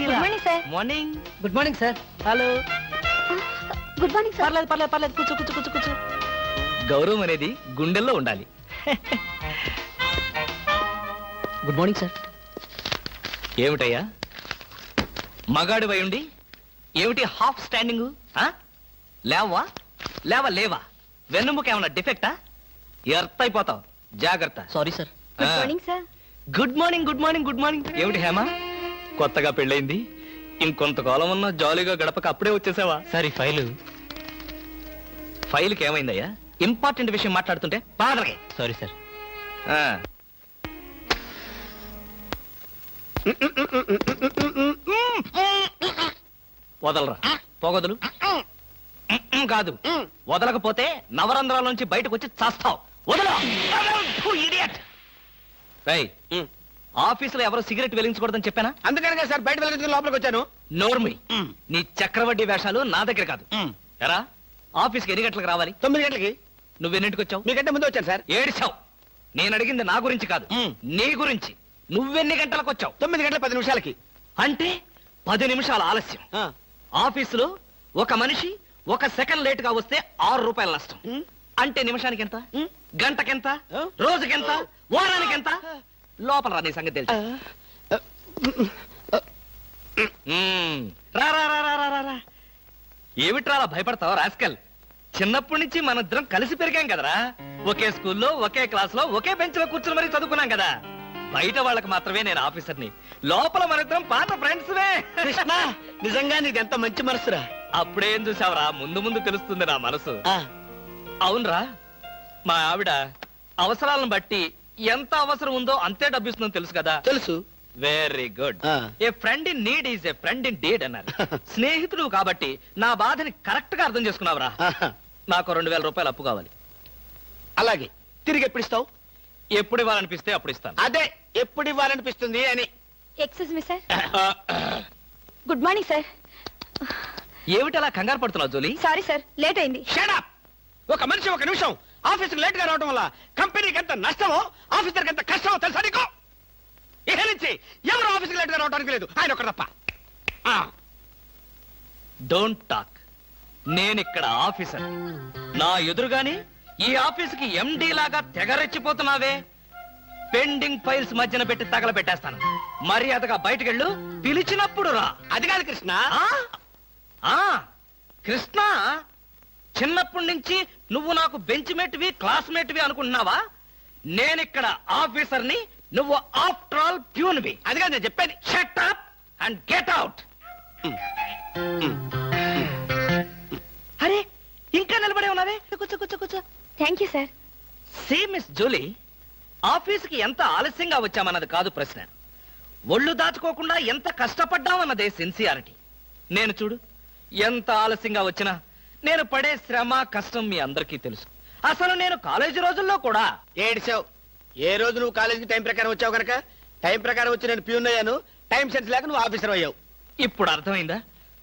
Susheela. Good morning sir. Morning. Good morning sir. Hello. Good morning sir. పర్లేదు పర్లేదు పర్లేదు, కూర్చో కూర్చో కూర్చో కూర్చో. గౌరవం అనేది గుండెల్లో ఉండాలి. Good morning sir. ఏమిటయ్యా మగాడివై ఉండి ఏమిటి హాఫ్ స్టాండింగ్? లేవా లేవా? వెన్నుముక ఏమన్నా డిఫెక్టా? ఎర్త్ అయిపోతావు, జాగ్రత్త. Sorry sir. Good morning sir. Good morning good morning good morning. ఏమిటి హేమ, కొత్తగా పెళ్ళైంది, ఇంకొంతకాలం ఉన్న జాలీగా గడపక అప్పుడే వచ్చేసావా? సరే ఫైల్కి ఏమైందయ్యా? ఇంపార్టెంట్ విషయం మాట్లాడుతుంటే పాడరగే. Sorry sir. వదలరా, పోగొదలు. కాదు, వదలకపోతే నవరంధ్రాల నుంచి బయటకు వచ్చి చస్తావు. వదలు. ఆఫీసులో ఎవరో సిగరెట్ వెలిగించకూడదని చెప్పానా? అందుకనే సార్ బయట వెలిగించుకుని లోపలికి వచ్చాను. నోర్మి, నీ చక్రవడ్డీ వేషాలు నా దగ్గర కాదు. ఎరా, ఆఫీస్కి ఎన్ని గంటలకు రావాలి? 9 గంటలకి. నువ్వెన్నింటికి వచ్చావు? మీకంటే ముందు వచ్చాను సార్. ఏడిచావు. నేను అడిగింది నా గురించి కాదు, నీ గురించి. నువ్వెన్ని గంటలకు వచ్చావు? 9 గంటల 10 నిమిషాలకి. అంటే 10 నిమిషాల ఆలస్యం. ఆఫీసులో ఒక మనిషి 1 సెకండ్ లేట్ గా వస్తే 6 రూపాయల నష్టం. అంటే నిమిషానికి ఎంత, గంటకెంత, రోజుకెంత, వారానికి ఎంత? లోపల రా, నీ సంగతి తెలుసు. రా రా రా రా రా రా. ఏమిట్రా అలా భయపడతావు రాస్కల్? చిన్నప్పటి నుంచి మనిద్దరం కలిసి పెరిగాం కదరా. ఒకే స్కూల్లో, ఒకే క్లాస్ లో, ఒకే బెంచ్ లో కూర్చుని మరీ చదువుకున్నాం కదా. బయట వాళ్ళకి మాత్రమే నేను ఆఫీసర్ని, లోపల మనిద్దరం పాత ఫ్రెండ్స్. కృష్ణ, నిజంగా నీకు ఎంత మంచి మనసురా. అప్పుడేం చూసావరా, ముందు ముందు తెలుస్తుంది నా మనసు. అవునరా, మా ఆవిడ అవసరాలను బట్టి ఎంత అవసరం ఉందో అంతే డబ్బిస్తుందని తెలుసు కదా. తెలుసు. Very good. A friend in need is a friend in deed అన్నారు. స్నేహితుడు కాబట్టి నా బాధని కరెక్ట్ గా అర్థం చేసుకున్నావురా. నాకు 2000 రూపాయలు అప్పు కావాలి. అలాగే, తిరిగి ఎప్పుడు ఇస్తావు? ఎప్పుడు ఇవ్వాలనిపిస్తే అప్పుడు ఇస్తాను. అదే, ఎప్పుడు ఇవ్వాలనిపిస్తుంది అని. Excuse me sir. Good morning sir. ఏమిటి అలా కంగారు పడుతున్నావు జోలీ? సారీ సార్, లేట్ అయింది. Shut up. ఒక మనిషి 1 నిమిషం ఆఫీసుకు లేట్ గా రావడం వల్ల కంపెనీకి ఎంత నష్టమో, ఆఫీసర్కి ఎంత కష్టమో తెలుసా నీకు? ఇక నుంచి ఎవరు ఆఫీసుకు లేట్ గా రావడానికి లేదు, ఆయన ఒకరు తప్ప. Don't talk. నేనిక్కడ ఆఫీసర్. నా ఎదురుగాని ఈ ఆఫీసుకి ఎండి లాగా తెగరెచ్చిపోతున్నావే. పెండింగ్ ఫైల్స్ మధ్యన పెట్టి తగలబెట్టేస్తాను. మర్యాదగా బయటకెళ్ళు, పిలిచినప్పుడు రా. అది కాదు కృష్ణ. కృష్ణ, చిన్నప్పటి నుంచి నువ్వు నాకు బెంచ్ మేట్వి, క్లాస్మేట్వి అనుకుంటున్నావా? నేనిక్కడ ఆఫీసర్ని, నువ్వు ఆఫ్టర్ ఆల్ ప్యూన్వి. అది కాదు నేను చెప్పేది. Shut up and get out. అరే, ఇంకా నిలబడే ఉన్నావే? కూర్చో కూర్చో కూర్చో. Thank you sir. See miss Julie, ఆఫీసుకి ఎంత ఆలస్యంగా వచ్చామన్నది కాదు ప్రశ్న. ఒళ్ళు దాచుకోకుండా ఎంత కష్టపడ్డామన్నదే సిన్సియారిటీ. నేను చూడు, ఎంత ఆలస్యంగా వచ్చినా నేను పడే శ్రమ, కష్టం మీ అందరికీ తెలుసు. అసలు నేను కాలేజీ రోజుల్లో కూడా ఏడిచావు. ఏ రోజు నువ్వు కాలేజీకి టైం ప్రకారం వచ్చావు కనుక టైం ప్రకారం వచ్చి నేను ప్యూన్ అయ్యాను. టైం సెన్స్ లేక నువ్వు ఆఫీసర్ అయ్యావు. ఇప్పుడు అర్థమైందా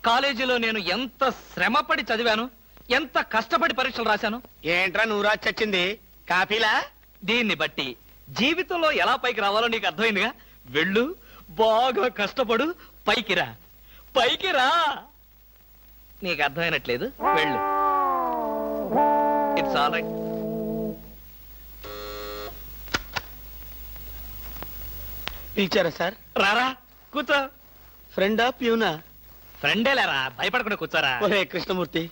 కాలేజీలో నేను ఎంత శ్రమపడి చదివాను, ఎంత కష్టపడి పరీక్షలు రాశాను? ఏంట్రా నువ్వు రాసి చచ్చింది? కాఫీలా? దీన్ని బట్టి జీవితంలో ఎలా పైకి రావాలో నీకు అర్థమైందిగా. వెళ్ళు, బాగా కష్టపడు, పైకి రా. పైకి రా. నీకు అర్థమైనట్లేదు, వెళ్ళు. It's all right. పిలిచారా సార్? రారా, కూర్చో. ఫ్రెండా ప్యూనా? ఫ్రెండే లేరా, భయపడకుండా కూర్చోరా. ఒరే కృష్ణమూర్తి,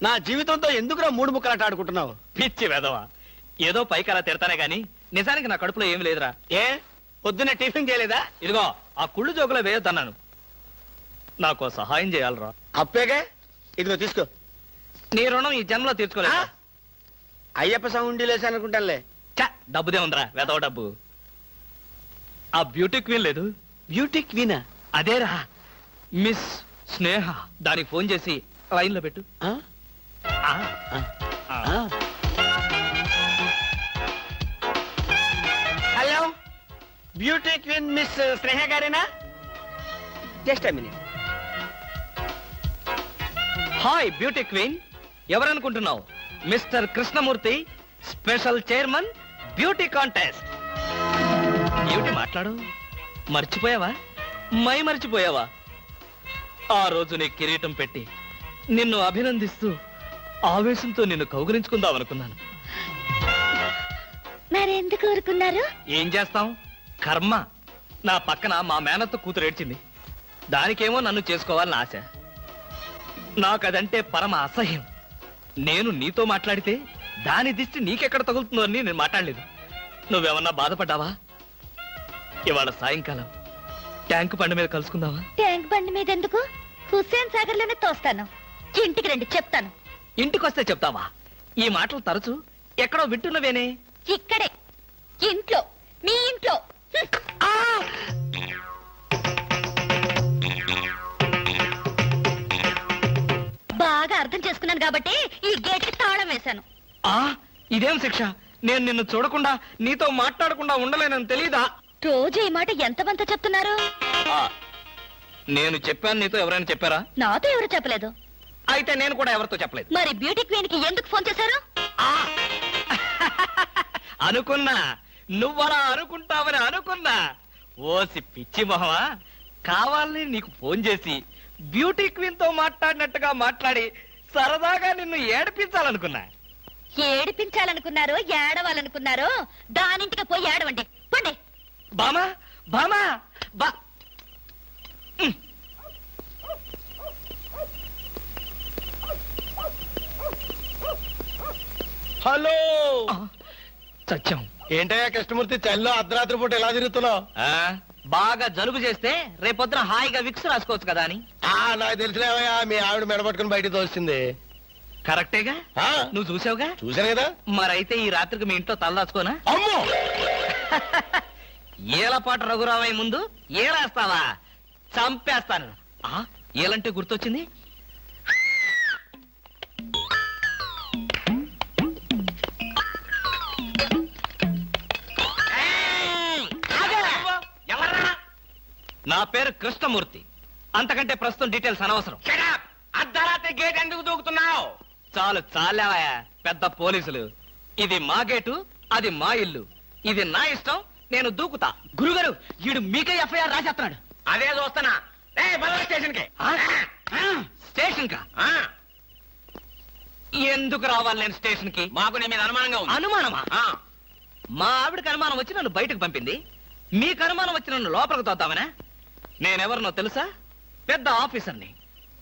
నా జీవితంతో ఎందుకురా 3 ముక్కలాట ఆడుకుంటున్నావు? పిచ్చి వెదవా, ఏదో పైకి అలా తిడతానే గాని నిజానికి నా కడుపులో ఏమి లేదురా. ఏ, పొద్దున్నే టిఫిన్ చేయలేదా? ఇదిగో ఆ కుళ్ళు జోకులో వేయొద్దన్నాను. నాకు సహాయం చేయాలరా. అప్పేగా, ఇదిగో తీసుకో. నీ రుణం ఈ జన్మలో తీర్చుకోలేదు. అయ్యప్ప సౌండి లేసానుకుంటానులే. డబ్బుదే ఉందిరా, వెదవ డబ్బు. ఆ బ్యూటీ క్వీన్ లేదు? బ్యూటీ క్వీనా? అదేరా, మిస్ స్నేహ. దానికి ఫోన్ చేసి లైన్ లో పెట్టు. Hello, beauty queen miss Sneha గారేనా? Just a minute. Hi beauty queen, ఎవరనుకుంటున్నావు? Mister Krishnamurthy, special chairman, beauty contest. ఏమిటి మాట్లాడు? మర్చిపోయావా? మర్చిపోయావా? ఆ రోజు నీ కిరీటం పెట్టి నిన్ను అభినందిస్తూ ఆవేశంతో నిన్ను కౌగిలించుకుందామనుకున్నాను. మరెందుకు ఊరుకున్నారు? ఏం చేస్తాం, కర్మ. నా పక్కన మా మేనత్త కూతురు ఏడ్చింది. దానికేమో నన్ను చేసుకోవాలని ఆశ. నాకదంటే పరమ అసహ్యం. నేను నీతో మాట్లాడితే దాని దిష్టి నీకెక్కడ తగులుతుందో అని నేను మాట్లాడలేదు. నువ్వేమన్నా బాధపడ్డావా? ఇవాళ సాయంకాలం ట్యాంకు బండి మీద కలుసుకుందావా? ట్యాంక్ బండి మీద ఎందుకు? హుస్సేన్ సాగర్ లోనే తోస్తాను. ఇంటికి రండి, చెప్తాను. ఇంటికొస్తే చెప్తావా? ఈ మాటలు తరచు ఎక్కడో వింటున్నవేనే. ఇక్కడే, ఇంట్లో, మీ ఇంట్లో. బాగా అర్థం చేసుకున్నాను కాబట్టి ఈ గేట్ కి తాళం వేశాను. ఇదేం శిక్ష? నేను నిన్ను చూడకుండా నీతో మాట్లాడకుండా ఉండలేనని తెలీదా? రోజు ఈ మాట ఎంతమంత చెప్తున్నారు? నేను చెప్పాను, నీతో ఎవరైనా చెప్పారా? నాతో ఎవరు చెప్పలేదు. అయితే నేను కూడా ఎవరితో చెప్పలేదు. మరి బ్యూటీ క్వీన్ కి ఎందుకు ఫోన్ చేశారు? అనుకున్నా, నువ్వలా అనుకుంటావని అనుకున్నా. ఓసి పిచ్చి మొహమా, కావాలని నీకు ఫోన్ చేసి బ్యూటీ క్వీన్ తో మాట్లాడినట్టుగా మాట్లాడి సరదాగా నిన్ను ఏడిపించాలనుకున్నా. ఏడిపించాలనుకున్నారో ఏడవాలనుకున్నారో దానింటికి పోయి ఏడవండి. పండి. బామా బామా బా హలో, సత్యం. ఏంటయ్యా కృష్ణమూర్తి, చల్లో అర్ధరాత్రి పూట ఎలా తిరుగుతున్నావు? బాగా జలుబు చేస్తే రేపొద్దున హాయిగా విక్స్ రాసుకోవచ్చు కదా అని. నాకు తెలిసినవయ్యా, మీ ఆవిడ మెడపట్టుకుని బయటికి తోస్తుంది. కరెక్టేగా, నువ్వు చూసావుగా. చూశాను కదా. మరైతే ఈ రాత్రికి మీ ఇంట్లో తలదాచుకోనా? అమ్మో, ఏలపాటు రఘురామయ్య ముందు ఏలేస్తావా? చంపేస్తాను. ఏలంటే గుర్తొచ్చింది. నా పేరు కృష్ణమూర్తి. అంతకంటే ప్రస్తుతం డీటెయిల్స్ అనవసరం. అర్ధరాత్రి గేట్ ఎందుకు దూకుతున్నావు? చాలు చాలావయ్యా, పెద్ద పోలీసులు. ఇది మా గేటు, అది మా ఇల్లు. ఇది నా ఇష్టం, నేను దూకుతా. గురుగారు, వీడు మీకే ఎఫ్ఐఆర్ రాసేస్తున్నాడు. అదే చూస్తున్నా. స్టేషన్ కి. స్టేషన్ కా? ఎందుకు రావాలి నేను స్టేషన్ కి? మాకు నీ మీద అనుమానంగా ఉంది. అనుమానమా? మా ఆవిడకి అనుమానం వచ్చి నన్ను బయటకు పంపింది. మీకు అనుమానం వచ్చి నన్ను లోపలికి తోద్దామనా? నేనెవరినో తెలుసా? పెద్ద ఆఫీసర్ని.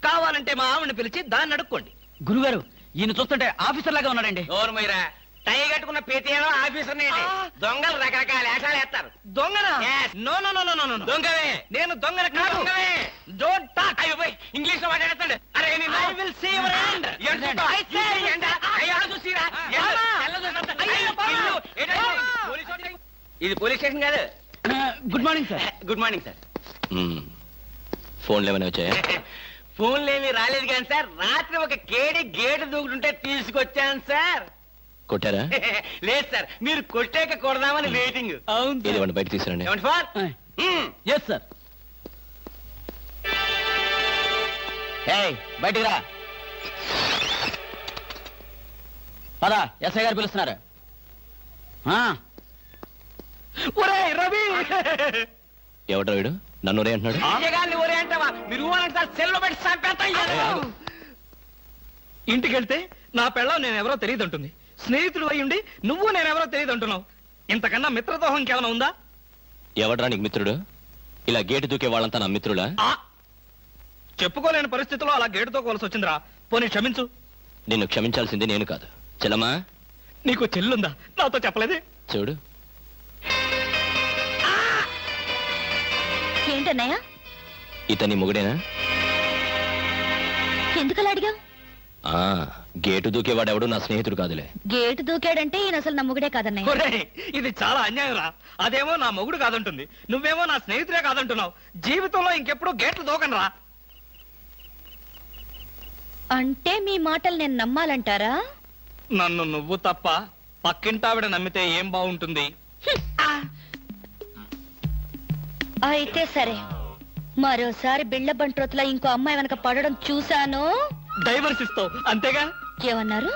కావాలంటే మా ఆవిడని పిలిచి దాన్ని అడుక్కోండి. గురుగారు, ఈయన చూస్తుంటే ఆఫీసర్ లాగా ఉన్నాడండి. నోరు మీరా, టై కట్టుకున్న ప్రతి ఏదో ఆఫీసర్ దొంగలు రకరకాల వేషాలు వేస్తారు. దొంగనా? Yes. No no no no no no. దొంగవే. నేను దొంగన కాదు. దొంగవే. Don't talk. అయ్యో పోయ్, ఇంగ్లీష్ లో మాట్లాడతాడు. అరే I will see your hand. I say ఇది పోలీస్ స్టేషన్ కాదు. Good morning sir. Good morning sir. ఫోన్లు ఏమైనా వచ్చాయా? ఫోన్లు ఏమీ రాలేదు కానీ సార్, రాత్రి ఒక కేడి గేటు దూకుతుంటే తీసుకొచ్చాను సార్. కొట్టారా? లేదు సార్, మీరు కొట్టాక కొడదామని వెయిటింగ్. ఏది వాడిని బయట తీసుకురండి. ఏమండి ఫోన్? Yes sir. బయటికి రా. పదా, ఎస్ఐ గారు పిలుస్తున్నారు. ఒరేయ్ రవి, ఎవడ్రా వీడు? నన్ను రే అంటున్నాడు. గారిని ఒరే అంటావా? మీరు ఊరంటే సార్ సెల్లో పెట్టి చంపేస్తాం. ఇంటికి వెళ్తే నా పెళ్ళం నేనెవరో తెలియదు అంటుంది. స్నేహితుడు అయ్యుండి నువ్వు నేనెవరో తెలియదు అంటున్నావు. ఇంతకన్నా మిత్రదోహం ఇంకేమైనా ఉందా? ఎవడ్రా నీకు మిత్రుడు? ఇలా గేటు దూకే వాళ్ళంతా నా మిత్రుడా? చెప్పుకోలేని పరిస్థితిలో అలా గేటుతో కోల్సి వచ్చిందిరా. పోనీ క్షమించు. నిన్ను క్షమించాల్సింది నేను కాదు. చెల్లమ్మా, నీకు చెల్లుందా? నాతో చెప్పలేదే. చూడు, ఏంటన్నయ్య? ఇతని మొగుడేనా? ఎందుకలా అడిగావు? గేటు దూకేవాడెవడు నా స్నేహితుడు కాదులే. గేటు దూకాడంటే ఈయన అసలు నమ్ముగుడే కాదన్నయ్య. ఒరేయ్, ఇది చాలా అన్యాయం రా. అదేమో నా మొగుడు కాదంటుంది, నువ్వేమో నా స్నేహితుడే కాదంటున్నావు. జీవితంలో ఇంకెప్పుడు గేట్లు దూకనరా. అంటే మీ మాటలు నేను నమ్మాలంటారా? నన్ను నువ్వు తప్ప పక్కింటావిడ నమ్మితే ఏం బాగుంటుంది? అయితే సరే, మరోసారి బిళ్ళ బంట్రోతులా ఇంకో అమ్మాయి వెనక పడడం చూశాను. డైవర్స్ ఇస్తావు అంతేగా? ఏమన్నారు?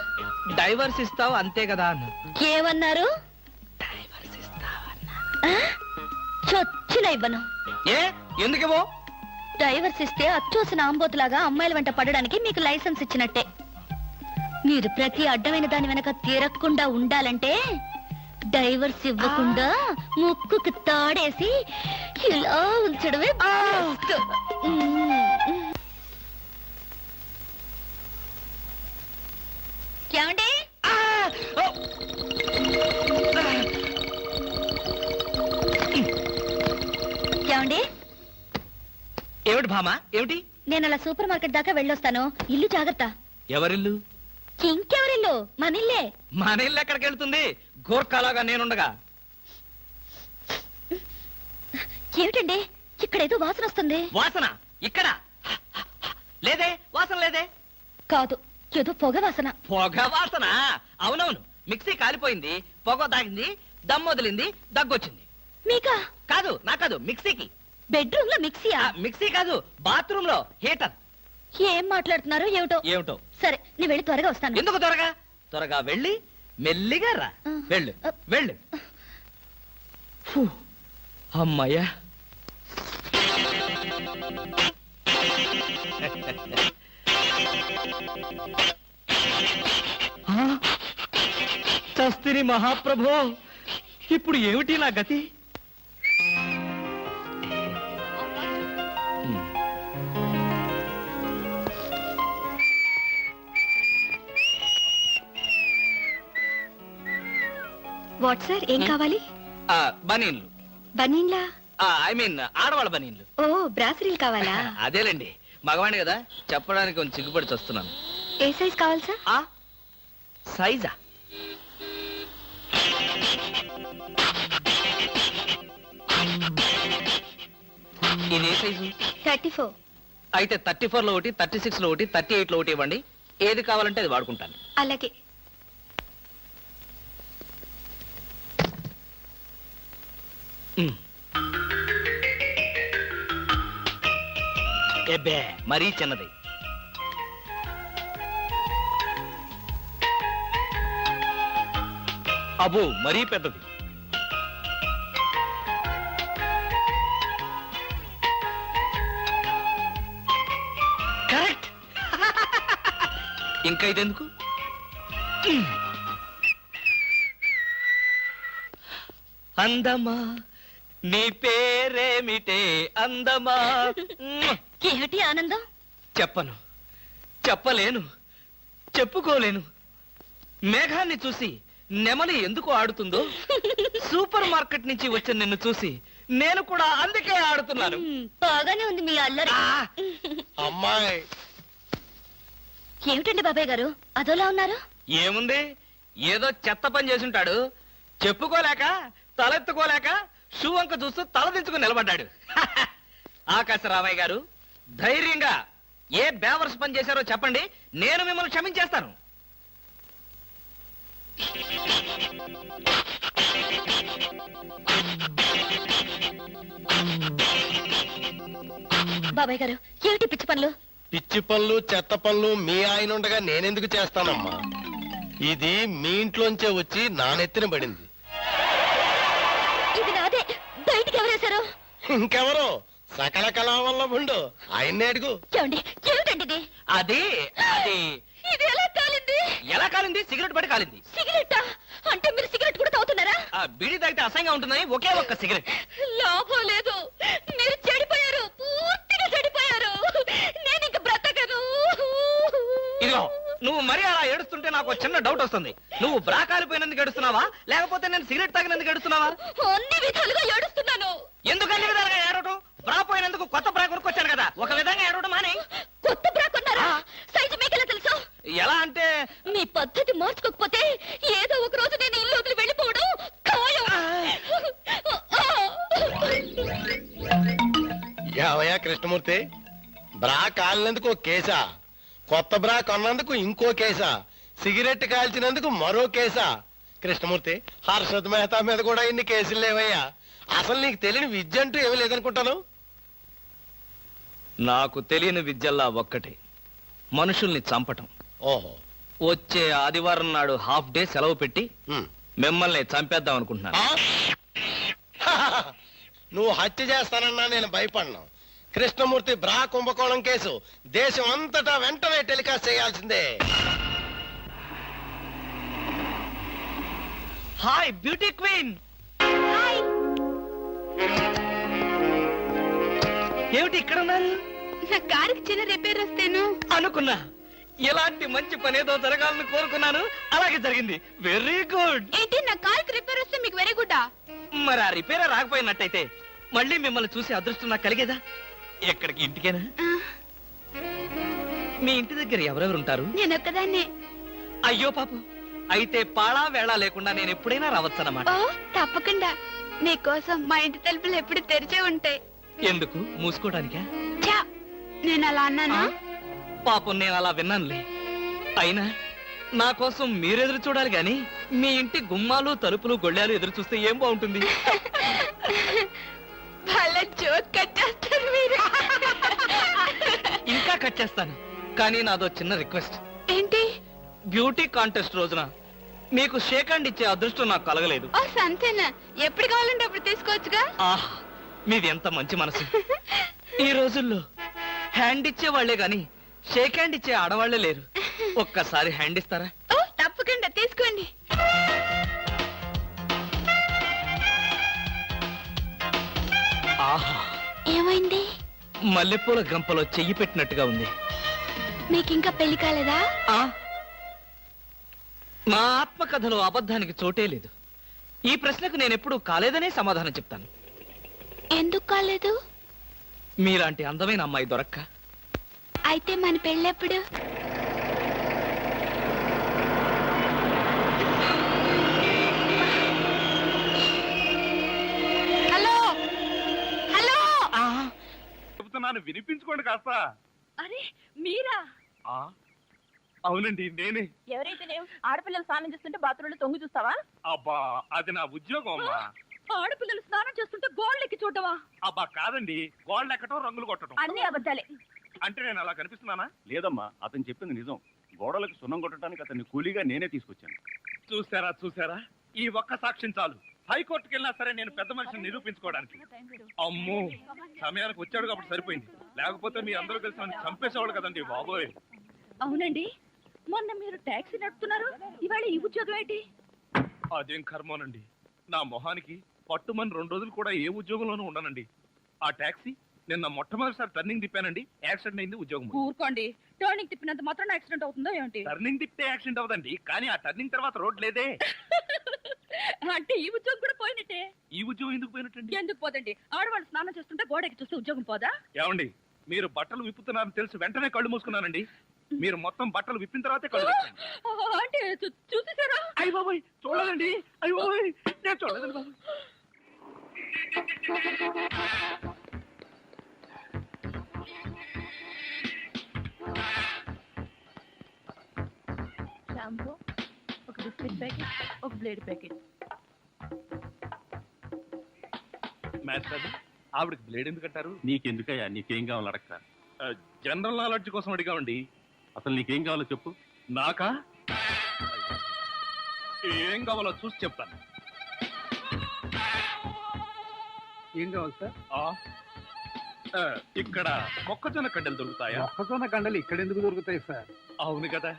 డైవర్స్ ఇస్తావు అంతే కదా అన్న. ఏమన్నారు? డైవర్స్ ఇస్తావన్నా. చొచ్చిన ఇవ్వను. ఏ ఎందుకేమో? డైవర్స్ ఇస్తే అచ్చోసిన ఆంబోతులాగా అమ్మాయిల వెంట పడడానికి మీకు లైసెన్స్ ఇచ్చినట్టే. మీరు ప్రతి అడ్డమైన దాని వెనక తిరగకుండా ఉండాలంటే డైవర్స్ ఇవ్వకుండా ముక్కుకు తాడేసి ఇలా ఉంచడమే best. ఏమండి? ఏమండి? ఏమిటి భామా ఏమిటి? నేను అలా సూపర్ మార్కెట్ దాకా వెళ్ళొస్తాను. ఇల్లు జాగ్రత్త. ఎవరిల్లు? ఇంకెవరిల్లు? మన ఇల్లే. మన ఇల్లు ఎక్కడికి వెళ్తుంది? గోర్ఖాలాగా నేనుండగా. ఏమిటండి ఇక్కడేదో వాసన వస్తుంది? వాసన ఇక్కడ లేదే, వాసన లేదే. కాదు, ఏదో పొగ వాసన. పొగ వాసన? అవునవును, మిక్సీ కాలిపోయింది, పొగ తాగింది, దమ్ వదిలింది, దగ్గొచ్చింది. మీకా? కాదు, నా కాదు, మిక్సీకి. బెడ్రూమ్ లో మిక్సీయా? మిక్సీ కాదు, బాత్రూమ్ లో హీటర్. ఏం మాట్లాడుతున్నారు ఏమిటో? ఏమిటో? సరే, నీ వెళ్ళి త్వరగా వస్తాను. ఎందుకు త్వరగా? త్వరగా వెళ్ళి మెల్లిగా రా. వెళ్ళు వెళ్ళు. ఫు, అమ్మయ్యా. చస్తిని మహాప్రభో, ఇప్పుడు ఏమిటి నా గతి? వాట్ సార్, ఏం కావాలి? బనీన్లు. బనీన్లా? ఐ మీన్ ఆడవాళ్ళ బనీన్లు. ఓ, బ్రాసరీలు కావాలా? అదేలేండి, మగవాణ్ణి కదా, చెప్పడానికి కొంచెం సిగ్గుపడి చస్తున్నాను. ఏ సైజ్ కావాలి సార్? సైజా? ఇది ఏ సైజు? 34. అయితే 34 లో ఒకటి, 36 లో ఒకటి, 38 లో ఒకటి ఇవ్వండి. ఏది కావాలంటే అది వాడుకుంటాను. అలాగే. ఎబ్బే, మరీ చిన్నది. అబ్బో, మరీ పెద్దది. కరెక్ట్. ఇంకా ఇదెందుకు? అందమా నీ పేరేమిటే అందమా? ఏమిటి ఆనందం? చెప్పను, చెప్పలేను, చెప్పుకోలేను. మేఘాన్ని చూసి నెమలి ఎందుకు ఆడుతుందో, సూపర్ మార్కెట్ నుంచి వచ్చిన నిన్ను చూసి నేను కూడా అందుకే ఆడుతున్నాను. బాగానే ఉంది మీ అల్లరి. అమ్మాయి ఏమిటండి బాబాయ్ గారు అదోలా ఉన్నారు? ఏముంది, ఏదో చెత్త పని చేసుంటాడు. చెప్పుకోలేక, తలెత్తుకోలేక షూ వంక చూస్తూ తలదించుకుని నిలబడ్డాడు. ఆకాశరామయ్య గారు, ధైర్యంగా ఏ బేవర్స్ పని చేశారో చెప్పండి, నేను మిమ్మల్ని క్షమించేస్తాను. బాబాయ్ గారు, ఏమిటి పిచ్చి పనులు? పిచ్చి పనులు చెత్త పనులు మీ ఆయన ఉండగా నేనెందుకు చేస్తానమ్మా? ఇది మీ ఇంట్లోంచే వచ్చి నా నెత్తిన పడింది. ఇది నాదే, బయటికి ఎవరేశారు? ఇంకెవరో సకల కళావల్లభుండు, ఆయన్నే అడుగు. ఏమండి, ఏమిటండి ఇది? అది అది ఇది ఎలా కాలింది? ఎలా కాలింది? సిగరెట్ పడి కాలింది. సిగరెట్టా? అంటే మీరు సిగరెట్ కూడా తాగుతున్నారా? ఆ బీడీ తాగితే అసహ్యంగా ఉంటుందని ఒకే ఒక్క సిగరెట్. లాభం లేదు, మీరు చెడిపోయారు, పూర్తిగా చెడిపోయారు. నేను ఇంక బ్రతకను. ఇదిగో, నువ్వు మరీ అలా ఏడుస్తుంటే నాకు చిన్న డౌట్ వస్తుంది. నువ్వు బ్రా కాలిపోయినందుకు ఏడుస్తున్నావా, లేకపోతే నేను సిగరెట్ తాగినందుకు ఏడుస్తున్నావా? అన్ని విధాలుగా ఏడుస్తున్నాను. ఎందుకు అన్ని విధాలుగా ఏడవటం? బ్రా పోయినందుకు కొత్త బ్రా కొనుక్కొచ్చాను కదా, ఒక విధంగా ఏడవడం మానే. కొత్త బ్రా కొన్నారా? సైజు మీకెలా తెలుసు? ఎలా అంటే, మీ పద్ధతి మార్చుకోకపోతే ఏదో ఒక రోజు నేను ఇల్లు వదిలి వెళ్ళిపోవడం ఖాయం. యావయ్యా కృష్ణమూర్తి, బ్రా కాలినందుకు ఒక కేసా, కొత్త బ్రా కొన్నందుకు ఇంకో కేసా, సిగరెట్ కాల్చినందుకు మరో కేసా? కృష్ణమూర్తి, హర్షద్ మెహతా మీద కూడా ఇన్ని కేసులు లేవయ్యా. అసలు నీకు తెలియని విద్య అంటూ ఏమీ లేదనుకుంటాను. నాకు తెలియని విద్యల్లా ఒక్కటే, మనుషుల్ని చంపటం. ఓహో, వచ్చే ఆదివారం నాడు హాఫ్ డే సెలవు పెట్టి ఉమ్. మిమ్మల్ని చంపేద్దాం అనుకుంటున్నాను. ఆ? నువ్వు హత్య చేస్తానన్నా నేను భయపడను, కృష్ణమూర్తి బ్రా కుంభకోణం కేసు దేశం అంతటా వెంటనే టెలికాస్ట్ చేయాల్సిందే. Hi beauty queen. ఏమిటి ఇక్కడ ఉన్నారు? నా కారుకి చిన్న రిపేర్ వస్తేను అనుకున్నా ఎలాంటి మంచి పనేదో జరగాలని కోరుకున్నాను, అలాగే జరిగింది. Very good. ఏంటి నా కారుకి రిపేర్ వస్తే మీకు వెరీ గుడ్? మరి ఆ రిపేర్ రాకపోయినట్టయితే మళ్ళీ మిమ్మల్ని చూసి అదృష్టం నాకు కలిగేదా? ఎక్కడికి? ఇంటికేనా? మీ ఇంటి దగ్గర ఎవరెవరు ఉంటారు? నేను ఒక్కదాన్నే. అయ్యో పాపం, అయితే పాళా వేళ లేకుండా నేను ఎప్పుడైనా రావచ్చన్నమాట. ఓ తప్పకుండా. నీకోసం మా ఇంటి తలుపులు ఎప్పుడు తెరిచే ఉంటాయి. ఎందుకు? మూసుకోవడానికా? ఛా, నేను అలా అన్నానా? పాపం నేను అలా విన్నానులే. అయినా నా కోసం మీరెదురు చూడాలి గాని మీ ఇంటి గుమ్మాలు తలుపులు గొళ్ళాలు ఎదురు చూస్తే ఏం బాగుంటుంది? భలే జోక్ కట్టేస్తారు మీరు. ఇంకా కట్ చేస్తాను, కానీ నాదో చిన్న రిక్వెస్ట్. ఏంటి? బ్యూటీ కాంటెస్ట్ రోజున మీకు షేక్ హ్యాండ్ ఇచ్చే అదృష్టం నాకు కలగలేదు. ఓ సంతేనా? ఎప్పుడు కావాలంటే అప్పుడు తీసుకోవచ్చుగా. ఆహ్, మీది ఎంత మంచి మనసు. ఈ రోజుల్లో హ్యాండ్ ఇచ్చే వాళ్లే గాని షేక్ హ్యాండ్ ఇచ్చే ఆడవాళ్లే లేరు. ఒక్కసారి హ్యాండ్ ఇస్తారా? ఓ తప్పకుండా తీసుకోండి. ఆహా, ఏమైంది? మల్లెపూల గంపలో చెయ్యి పెట్టినట్టుగా ఉంది. మీకింకా పెళ్లి కాలేదా? ఆ నా ఆత్మకథలో అబద్ధానికి చోటే లేదు. ఈ ప్రశ్నకు నేనెప్పుడు కాలేదనే సమాధానం చెప్తాను. ఎందుకు కాలేదు? మీలాంటి అందమైన అమ్మాయి దొరక్క. అయితే మన పెళ్ళెప్పుడు? Hello hello. చెబుతున్నాను, వినిపించుకోండి కాస్త. అరే మీరా? అవునండి, నేనే. ఎవరైతే ఆడపిల్లలు స్నానం చేస్తుంటే బాత్రూంలో తొంగి చూస్తావా? అబ్బా, అది నా ఉద్యోగం అమ్మా. ఆడపిల్లలు స్నానం చేస్తుంటే గోళ్ళెక్కి చూడవా? అబ్బా కాదండి, గోళ్ళు ఎక్కటం, రంగులు కొట్టడం. అన్ని అబద్ధాలే. అంటే నేను అలా కనిపిస్తున్నానా? లేదమ్మా, అతను చెప్పింది నిజం. గోడలకు సున్నం కొట్టడానికి అతన్ని కూలీగా నేనే తీసుకొచ్చాను. చూసారా, ఈ ఒక్క సాక్ష్యం చాలు. హైకోర్టుకి వెళ్ళినా సరే నేను పెద్ద మనిషిని నిరూపించుకోవడానికి. అమ్మో, సమయానికి వచ్చాడు కాబట్టి సరిపోయింది. లేకపోతే మీ అందరూ కలిసి నన్ను చంపేసేవాడు కదండి బాబోయ్. అవునండి, మొన్న మీరు టాక్సీ నడుపుతున్నారు, ఇవాళ ఈ ఉద్యోగం ఏంటి? అదేం కర్మోనండి, నా మొహానికి పట్టుమని 2 రోజులు కూడా ఏ ఉద్యోగంలోనూ ఉండనండి. ఆ టాక్సీ నిన్న మొట్టమొదటిసారి టర్నింగ్ తిప్పానండి, యాక్సిడెంట్ అయింది, ఉద్యోగం పోయింది. ఊరుకోండి, టర్నింగ్ తిప్పినంత మాత్రం యాక్సిడెంట్ అవుతుందో ఏంటి? టర్నింగ్ తిప్పితే యాక్సిడెంట్ అవదండి, కానీ ఆ టర్నింగ్ తర్వాత రోడ్ లేదే. అంటే ఈ ఉద్యోగం కూడా పోయినట్టే. ఈ ఉద్యోగం ఎందుకు పోయినట్టండి? ఎందుకు పోదండి? ఆడవాళ్ళు స్నానం చేస్తుంటే గోడకి చూస్తే ఉద్యోగం పోదా? ఏమండి, మీరు బట్టలు విప్పుతున్నారని తెలిసి వెంటనే కళ్ళు మూసుకున్నానండి. మీరు మొత్తం బట్టలు విప్పిన తర్వాతే కళ్ళు తెరిచాను. అంటే చూసేసారా? అయ్య బాబోయ్, చూడలేదండి. అయ్య బాబోయ్, నేను చూడలేదండి బాబు. షాంపూ, ఒక బిస్కెట్ ప్యాకెట్, ఒక బ్లేడ్ ప్యాకెట్. మాస్టర్, ఆవిడకి బ్లేడ్ ఎందుకు అంటారు? నీకెందుకయ్యా, నీకేం కావాలో అడగతా. జనరల్ నాలెడ్జ్ కోసం అడిగామండి. అసలు నీకేం కావాలో చెప్పు. నాకా? ఏం కావాలో చూసి చెప్తాను. ఏం కావాలి సార్? ఇక్కడ మొక్కజొన్న కడ్డలు దొరుకుతాయా? మొక్కజొన్న కండలు ఇక్కడ ఎందుకు దొరుకుతాయి సార్? అవును కదా.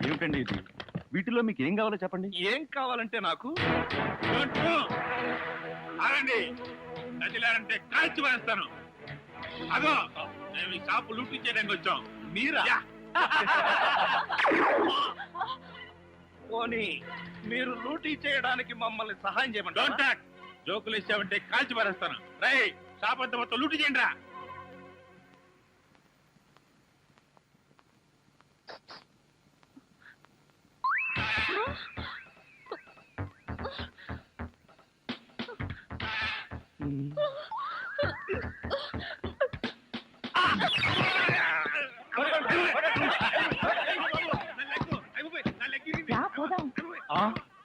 ఏమిటండి ఇది? వీటిలో మీకు ఏం కావాలో చెప్పండి. ఏం కావాలంటే నాకు అరండి నదిలారంటే కాల్చి వేస్తాను. అదో మేము ఈ షాపు లూటీ చేయడానికి వచ్చాం. మీరా? పోనీ మీరు లూటీ చేయడానికి మమ్మల్ని సహాయం చేయమంటారా? జోకులు ఇచ్చామంటే కాల్చి పారేస్తాను. రై, షాప్ అంతా మొత్తం లూటీ చేయండి రా.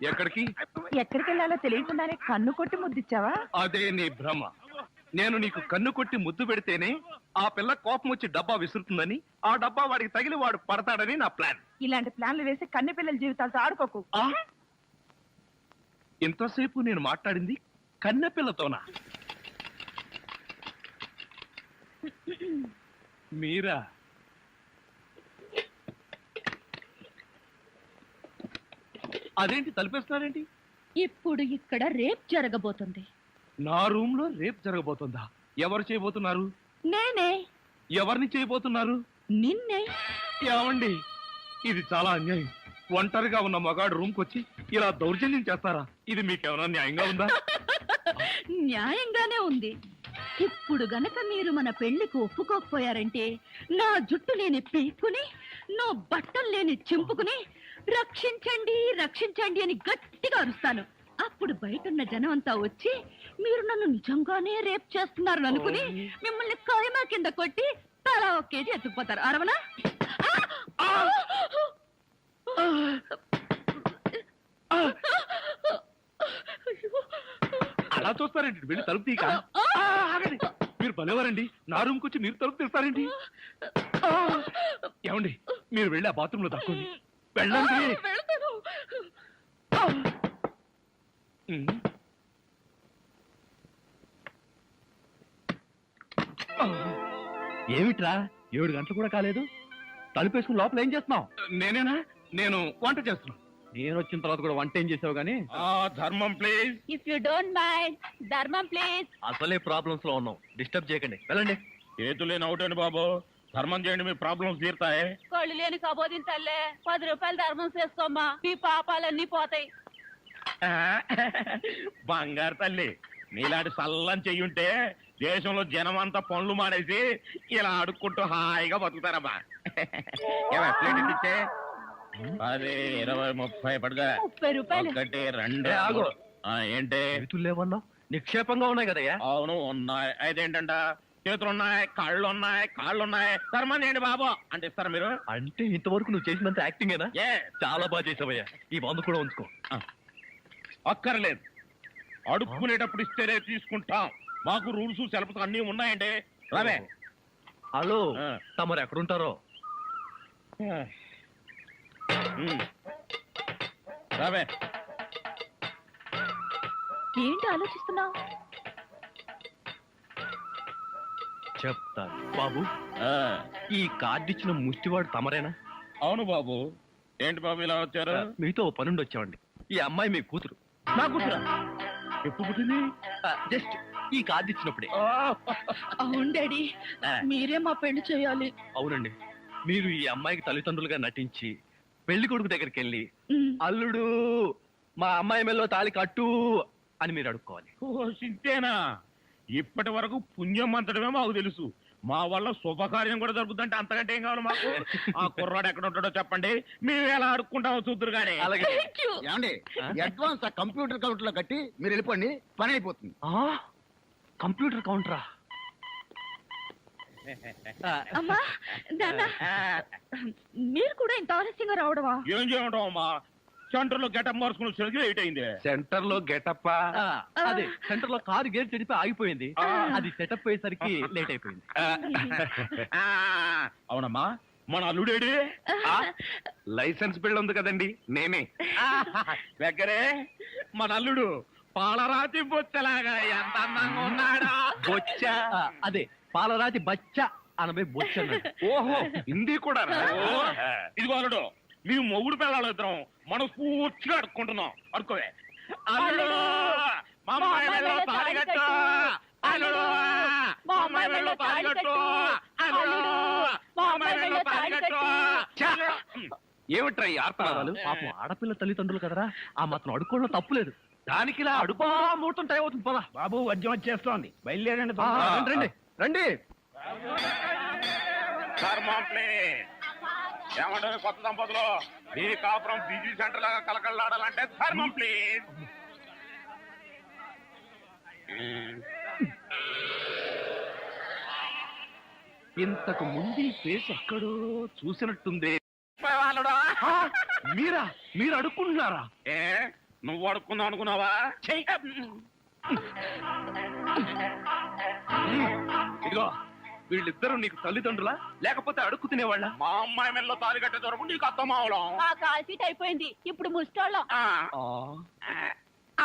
ఎక్కడికి? ఎక్కడికి వెళ్ళాలో తెలియకుండానే కన్ను కొట్టి ముద్దిచ్చావా? అదే నీ భ్రమ. నేను నీకు కన్ను కొట్టి ముద్దు పెడితేనే ఆ పిల్ల కోపం వచ్చి డబ్బా విసురుతుందని, ఆ డబ్బా వాడికి తగిలి వాడు పడతాడని నా ప్లాన్. ఇలాంటి ప్లాన్లు వేసి కన్నె పిల్లల జీవితాలతో ఆడుకోకు. ఇంతసేపు నేను మాట్లాడింది కన్నెపిల్లతోనా? మీరా? అదేంటి తలుపేస్తున్నారేంటి? ఇప్పుడు ఇక్కడ రేప్ జరగబోతుంది. నా రూమ్ లో రేపు జరగబోతుందా? ఎవరు చేయబోతున్నారు? నేనే. ఎవరిని చేయబోతున్నారు? నిన్నే. ఏమండి, ఇది చాలా అన్యాయం. ఒంటరిగా ఉన్న మగాడు రూమ్ కొచ్చి ఇలా దౌర్జన్యం చేస్తారా? ఇది మీకేమైనా న్యాయంగా ఉందా? న్యాయంగానే ఉంది. ఇప్పుడు గనక మీరు మన పెళ్లికి ఒప్పుకోకపోయారంటే నా జుట్టు లేని పీక్కుని, నా బట్టలు లేని చింపుకుని రక్షించండి రక్షించండి అని గట్టిగా అరుస్తాను. అప్పుడు బయటున్న జనం అంతా వచ్చి మీరు నన్ను నిజంగానే రేప్ చేస్తున్నారు అనుకుని మిమ్మల్ని కాయమా కింద కొట్టి తలా ఒక కేజీ ఎత్తుకుపోతారు. అరవనా? అలా చూస్తారేంటి? వెళ్ళి తలుపు తీక. ఆగండి, మీరు భలేవారండి. నా రూమ్ కొచ్చి మీరు తలుపు తీస్తారేంటి? ఏమండి, మీరు వెళ్ళి ఆ బాత్రూమ్ లో దక్కండి. వెళ్ళండి. ఏమిట్రా 7 గంటలు కూడా కాలేదు, తలుపేసుకుని లోపల ఏం చేస్తున్నావు? నేనేనా? నేను వంట చేస్తున్నాను. నేను వచ్చిన తర్వాత కూడా వంట ఏం చేసావు గానీ? ధర్మం please. If you don't mind, ధర్మం ప్లీజ్. అసలే ప్రాబ్లమ్స్ లో ఉన్నాం, డిస్టర్బ్ చేయకండి, వెళ్ళండి. చేతులేని అవుటండి బాబు, ధర్మం చేయండి, మీ ప్రాబ్లమ్స్ తీరుతాయి. కళ్ళు లేని కబోదిన తల్లే 10 రూపాయలు ధర్మం చేసుకోమ్మా, మీ పాపాలన్నీ పోతాయి. బంగారు తల్లి, నీలాంటి సల్లం చెయ్యుంటే దేశంలో జనం అంతా పనులు మానేసి ఇలా అడుక్కుంటూ హాయిగా బతుకుతారమ్మా. ప్లేట్ ఇచ్చే 10, 20, 30 పడుగా. 30 రూపాయలు. 1, 2. ఆగు. ఏంటి? చేతులు లేవన్నావు, నిక్షేపంగా ఉన్నాయి కదయ్యా. అవును ఉన్నాయి. అయితేంటంట, చేతులున్నాయి, కాళ్ళున్నాయి, ధర్మం చేయండి బాబు అంటే ఇస్తారా మీరు? అంటే ఇంతవరకు నువ్వు చేసినంత యాక్టింగేనా? ఏ చాలా బాగా చేసావయ్యా, ఈ మందు కూడా ఉంచుకో. అక్కర్లేదు, అడుక్కునేటప్పుడు ఇస్తేనే తీసుకుంటాం. మాకు రూల్స్ సెలవులు అన్నీ ఉన్నాయండి. రావే. హలో, ఆ. తమరు ఎక్కడుంటారో? రావే. ఏంటి ఆలోచిస్తున్నావు? చెప్తాను బాబు. ఆ, ఈ కార్డు ఇచ్చిన ముష్టివాడు తమరేనా? అవును బాబు. ఏంటి బాబు ఇలా వచ్చారు? మీతో ఓ పనుండి వచ్చామండి. ఈ అమ్మాయి మీ కూతురు. నా కూతురా? ఎప్పుడు పుట్టింది? జస్ట్ ఈ కార్డు ఇచ్చినప్పుడే. అవును డాడీ, మీరే మా పెళ్లి చేయాలి. అవునండి, మీరు ఈ అమ్మాయికి తల్లిదండ్రులుగా నటించి పెళ్లి కొడుకు దగ్గరికి వెళ్ళి అల్లుడు మా అమ్మాయి మెల్లో తాళి కట్టు అని మీరు అడుక్కోవాలి. ఓ సింతేనా? ఇప్పటి వరకు పుణ్యం అంతటమే మాకు తెలుసు. మా వల్ల శుభకార్యం కూడా జరుగుతుందంటే అంతకంటే ఏం కావాలి మాకు? ఆ కుర్రాడు ఎక్కడ ఉంటాడో చెప్పండి, మేము ఎలా అడుక్కుంటామో చూద్దరు కానీ. అలాగే. ఏమండి, అడ్వాన్స్ ఆ కంప్యూటర్ కౌంటర్ లో కట్టి మీరు వెళ్ళిపోండి, పని అయిపోతుంది. కంప్యూటర్ కౌంటరా? అమ్మా నాన్న, మీరు కూడా ఇంత ఆలస్యంగా రావడమా? ఏం చేయడం అమ్మా, సెంటర్ లో గెటప్ మార్చుకుని వచ్చేసరికి లేట్ అయింది. సెంటర్ లో గెటప్? అదే, సెంటర్ లో కారు గేర్ చెడిపి ఆగిపోయింది, అది సెటప్ అయ్యేసరికి లేట్ అయిపోయింది. అవునమ్మా, మన అల్లుడేడి? లైసెన్స్ బిల్ ఉంది కదండి, నేనే. దగ్గరే మన అల్లుడు పాలరాతి బొచ్చలాగా ఎంత అందంగా ఉన్నాడా? బొచ్చ? అదే, పాలరాతి బచ్చ అనబై బొచ్చ అన్నాడు. ఓహో, హిందీ కూడా. ఇదిగో అల్లుడు, మేము మొగుడు పిల్లలు ఇద్దరం మనం పూర్తిగా అడుక్కుంటున్నాం. అడుకోవే. అల్లుడు, మా అమ్మాయి మెడలో తాళి కట్టు. అల్లుడు, మా అమ్మాయి మెడలో తాళి కట్టు. అల్లుడు, మా అమ్మాయి మెడలో తాళి కట్టు. ఏమిట్రా ఈ ఆర్తనాదాలు? పాపం ఆడపిల్ల తల్లిదండ్రులు కదరా, ఆ మాత్రం అడుక్కోవడం తప్పులేదు. దానికి ఇలా అడుపా ముహూర్తం టైం అవుతుంది. పదా బాబు, వద్యం వచ్చేస్తోంది, బయలుదేరండి. రండి రండి. ఏమంటే కొత్త దంపతులు, ఈ కాపురం బిజీ సెంటర్ లాగా కలకలాడాలంటే ధర్మం ప్లీజ్. ఇంతకు ముందు ఈ ఫేస్ ఎక్కడో చూసినట్టుంది. మీరా? మీరు అడుక్కుంటున్నారా? ఏ, నువ్వు అడుక్కుందాం అనుకున్నావా? ఇదిగో, వీళ్ళిద్దరూ నీకు తల్లిదండ్రులా లేకపోతే అడుక్కు తినేవాళ్ళ? మా అమ్మాయి మెల్లో తాళి కట్టే దొరకు నీకు అత్తమావలం. ఆ కాల్ సీట్ అయిపోయింది, ఇప్పుడు ముస్టోళ్ళం.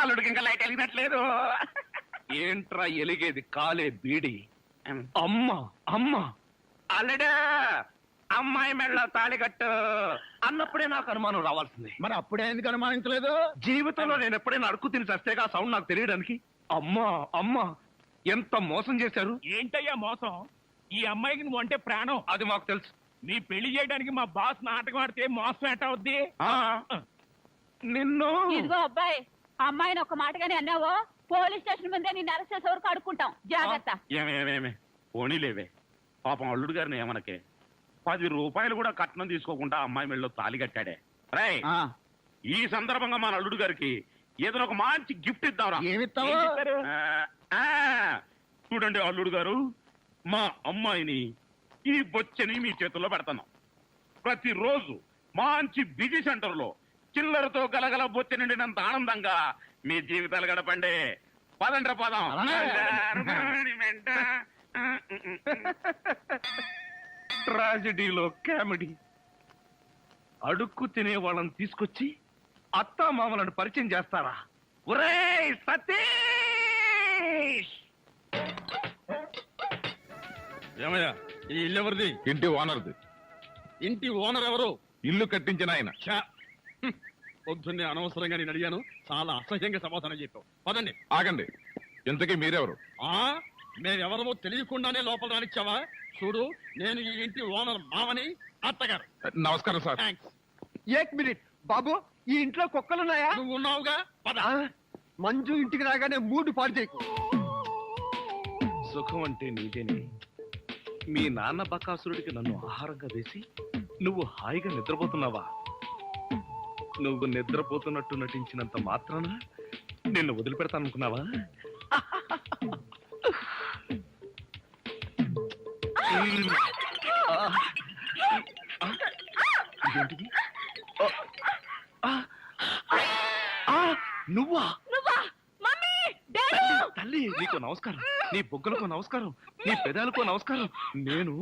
అల్లుడికి ఇంకా లైట్ వెలిగినట్లేదు. ఏంట్రా ఎలిగేది? కాలే బీడి. అమ్మా అమ్మా అల్లుడా, అమ్మాయి మెళ్ళ తాళి కట్టు అన్నప్పుడే నాకు అనుమానం రావాల్సింది. మరి అప్పుడే ఎందుకు అనుమానించలేదు? జీవితంలో నేను ఎప్పుడైనా అడుక్కు తిని చస్తేగా సౌండ్ నాకు తెలియడానికి. అమ్మా అమ్మా ఎంత మోసం చేశారు. ఏంటయ్యా మోసం? ఈ అమ్మాయికి నువ్వు అంటే ప్రాణం. అది మాకు తెలుసు. నీ పెళ్లి చేయడానికి మా బాస్ నాటకం ఆడితే మోసం ఎట్ట అవుద్ది? నిన్ను ఇదిగో అబ్బాయి, అమ్మాయిని ఒక మాటగానే అన్నావో పోలీస్ స్టేషన్ ముందే నిన్ను అరెస్ట్ చేసే వరకు అడుక్కుంటాం. జాగ్రత్త. ఏమేమేమే పోనీలేవే, పాపం అల్లుడు గారిని ఏమనకే. 10 రూపాయలు కూడా కట్నం తీసుకోకుండా అమ్మాయి మెళ్ళలో తాళి కట్టాడే. రేయ్, ఈ సందర్భంగా మన అల్లుడు గారికి ఏదైనా ఒక మంచి గిఫ్ట్ ఇద్దాంరా. ఏమిస్తావు? చూడండి అల్లుడు గారు, మా అమ్మాయిని ఈ బొచ్చని మీ చేతుల్లో పెడతాను. ప్రతిరోజు మంచి బిజీ సెంటర్ లో చిల్లరతో గలగల బొచ్చ నిండినంత ఆనందంగా మీ జీవితాలు గడపండి. పదండ్ర పదం. ట్రాజడీలో కామెడీ. అడుక్కు తినే వాళ్ళని తీసుకొచ్చి అత్తా మామలను పరిచయం చేస్తారా? ఒరేయ్ సతీష్! ఏమయ్యా, ఈ ఇల్లు ఎవరిది? ఇంటి ఓనర్ది. ఇంటి ఓనర్ ఎవరు? ఇల్లు కట్టించిన ఆయన. పొద్దున్నే అనవసరంగా నేను అడిగాను, చాలా అసహ్యంగా సమాధానం చెప్పావు. పదండి. ఆగండి, ఇంతకీ మీరెవరు? మేమెవరమో తెలియకుండానే లోపల రానిచ్చావా? చూడు, నేను ఈ ఇంటి ఓనర్ మామని, అత్తగారు. నమస్కారం సార్. థ్యాంక్స్. ఏక్ మినిట్ బాబు, ఈ ఇంట్లో కుక్కలున్నాయా? నువ్వు ఉన్నావుగా, పద. మంజు ఇంటికి రాగానే మూడు పాడు చేయకు. సుఖం అంటే నీదేనే. మీ నాన్న బకాసురుడికి నన్ను ఆహారంగా వేసి నువ్వు హాయిగా నిద్రపోతున్నావా? నువ్వు నిద్రపోతున్నట్టు నటించినంత మాత్రాన నిన్ను వదిలిపెడతాననుకున్నావా? ఇదేంటిది? నువ్వా? తల్లి, నీకు నమస్కారం. నీ బొగ్గలకు నమస్కారం, నీ పెదాలకు నమస్కారం. నేను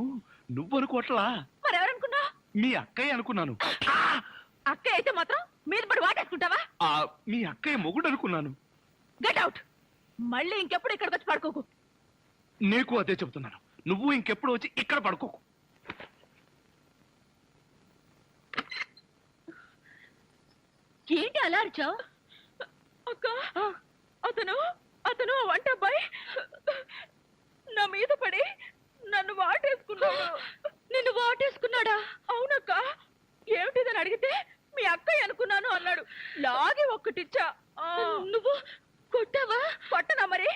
నువ్వు అనుకోవట్లా, మరెవరనుకున్నా? మీ అక్కయ్య అనుకున్నాను. అక్క అయితే మాత్రం మీద పడి వాటేసుకుంటావా? మీ అక్కయ్య మొగుడు అనుకున్నాను. Get out. మళ్ళీ ఇంకెప్పుడు ఇక్కడికి వచ్చి పడుకోకు. నీకు అదే చెబుతున్నాను, నువ్వు ఇంకెప్పుడు వచ్చి ఇక్కడ పడుకోకు. ఏంటి అలా అరిచావు? అక్క, అతను వంట అబ్బాయి నా మీద పడి నన్ను వాటేసుకున్నాడు. నిన్ను వాటేసుకున్నాడా? అవునక్క. ఏమిటిదని అడిగితే మీ అక్కయ్య అనుకున్నాను అన్నాడు. లాగి ఒక్కటిచ్చా. నువ్వు కొట్టావా? కొట్టనా మరి?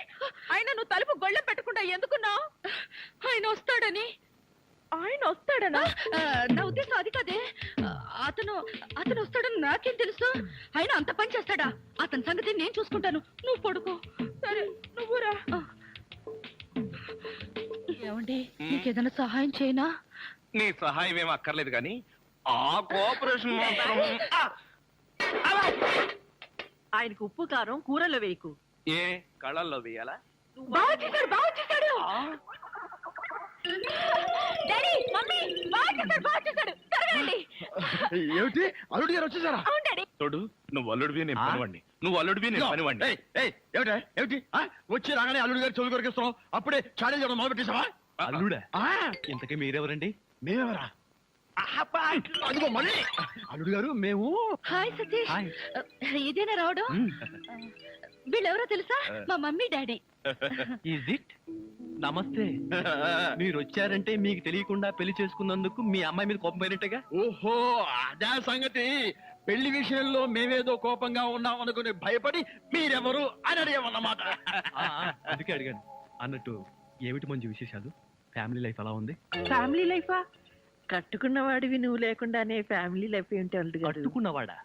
ఆయన నువ్వు తలుపు గొళ్ళెం పెట్టకుండా ఎందుకున్నావు? ఆయన వస్తాడని. ఆయన వస్తాడనా? నా ఉద్దేశం అది కాదే. అతను వస్తాడని నాకేం తెలుసు? ఆయన అంత పని చేస్తాడా? అతని సంగతి నేను చూసుకుంటాను, నువ్వు పడుకో. సరే, నువ్వురా. ఏమండి, నీకేదైనా సహాయం చేయనా? నీ సహాయం ఏం అక్కర్లేదు కానీ ఆ కోఆపరేషన్ మాత్రం. ఆయనకు ఉప్పు కారం కూరలో వేయకు. ఏ కళ్ళల్లో వేయాలా? బాగా చేశాడు, బాగా చేశాడు. డాడీ, మమ్మీ, బాగా చేశాడు. త్వరగాండి. ఏమిటి, అల్లుడు గారు వచ్చేసారా? అవును డాడీ. చూడు, నువ్వు అల్లుడివి నేను పనివాడిని, నువ్వు అల్లుడివి నేను పనివాడిని. ఏమిటి వచ్చి రాగానే అల్లుడు గారు చెవులు కొరికిస్తున్నావు? అప్పుడే చాడీ చేయడం మొదలు పెట్టేశావా? అల్లుడా? ఇంతకీ మీరెవరండి? మేమెవరా? అదిగో మళ్ళీ అల్లుడు గారు మేము. హాయ్ సతీష్. ఇదేనా రావడం? వీళ్ళెవరో తెలుసా? మా మమ్మీ డాడీ. Is it? నమస్తే. మీరు వచ్చారంటే మీకు తెలియకుండా పెళ్లి చేసుకున్నందుకు మీ అమ్మాయి మీద కోపం పోయినట్టుగా. ఓహో, అదే సంగతి. పెళ్లి విషయంలో మేమేదో కోపంగా ఉన్నాం అనుకుని భయపడి మీరెవరు అని అడిగామన్నమాట. అందుకే అడిగాను. అన్నట్టు ఏమిటి మంచి విశేషాలు? ఫ్యామిలీ లైఫ్ ఎలా ఉంది? ఫ్యామిలీ లైఫా? కట్టుకున్నవాడివి నువ్వు లేకుండానే ఫ్యామిలీ లైఫ్ ఏంటి అల్లుడు గారు? కట్టుకున్నవాడా?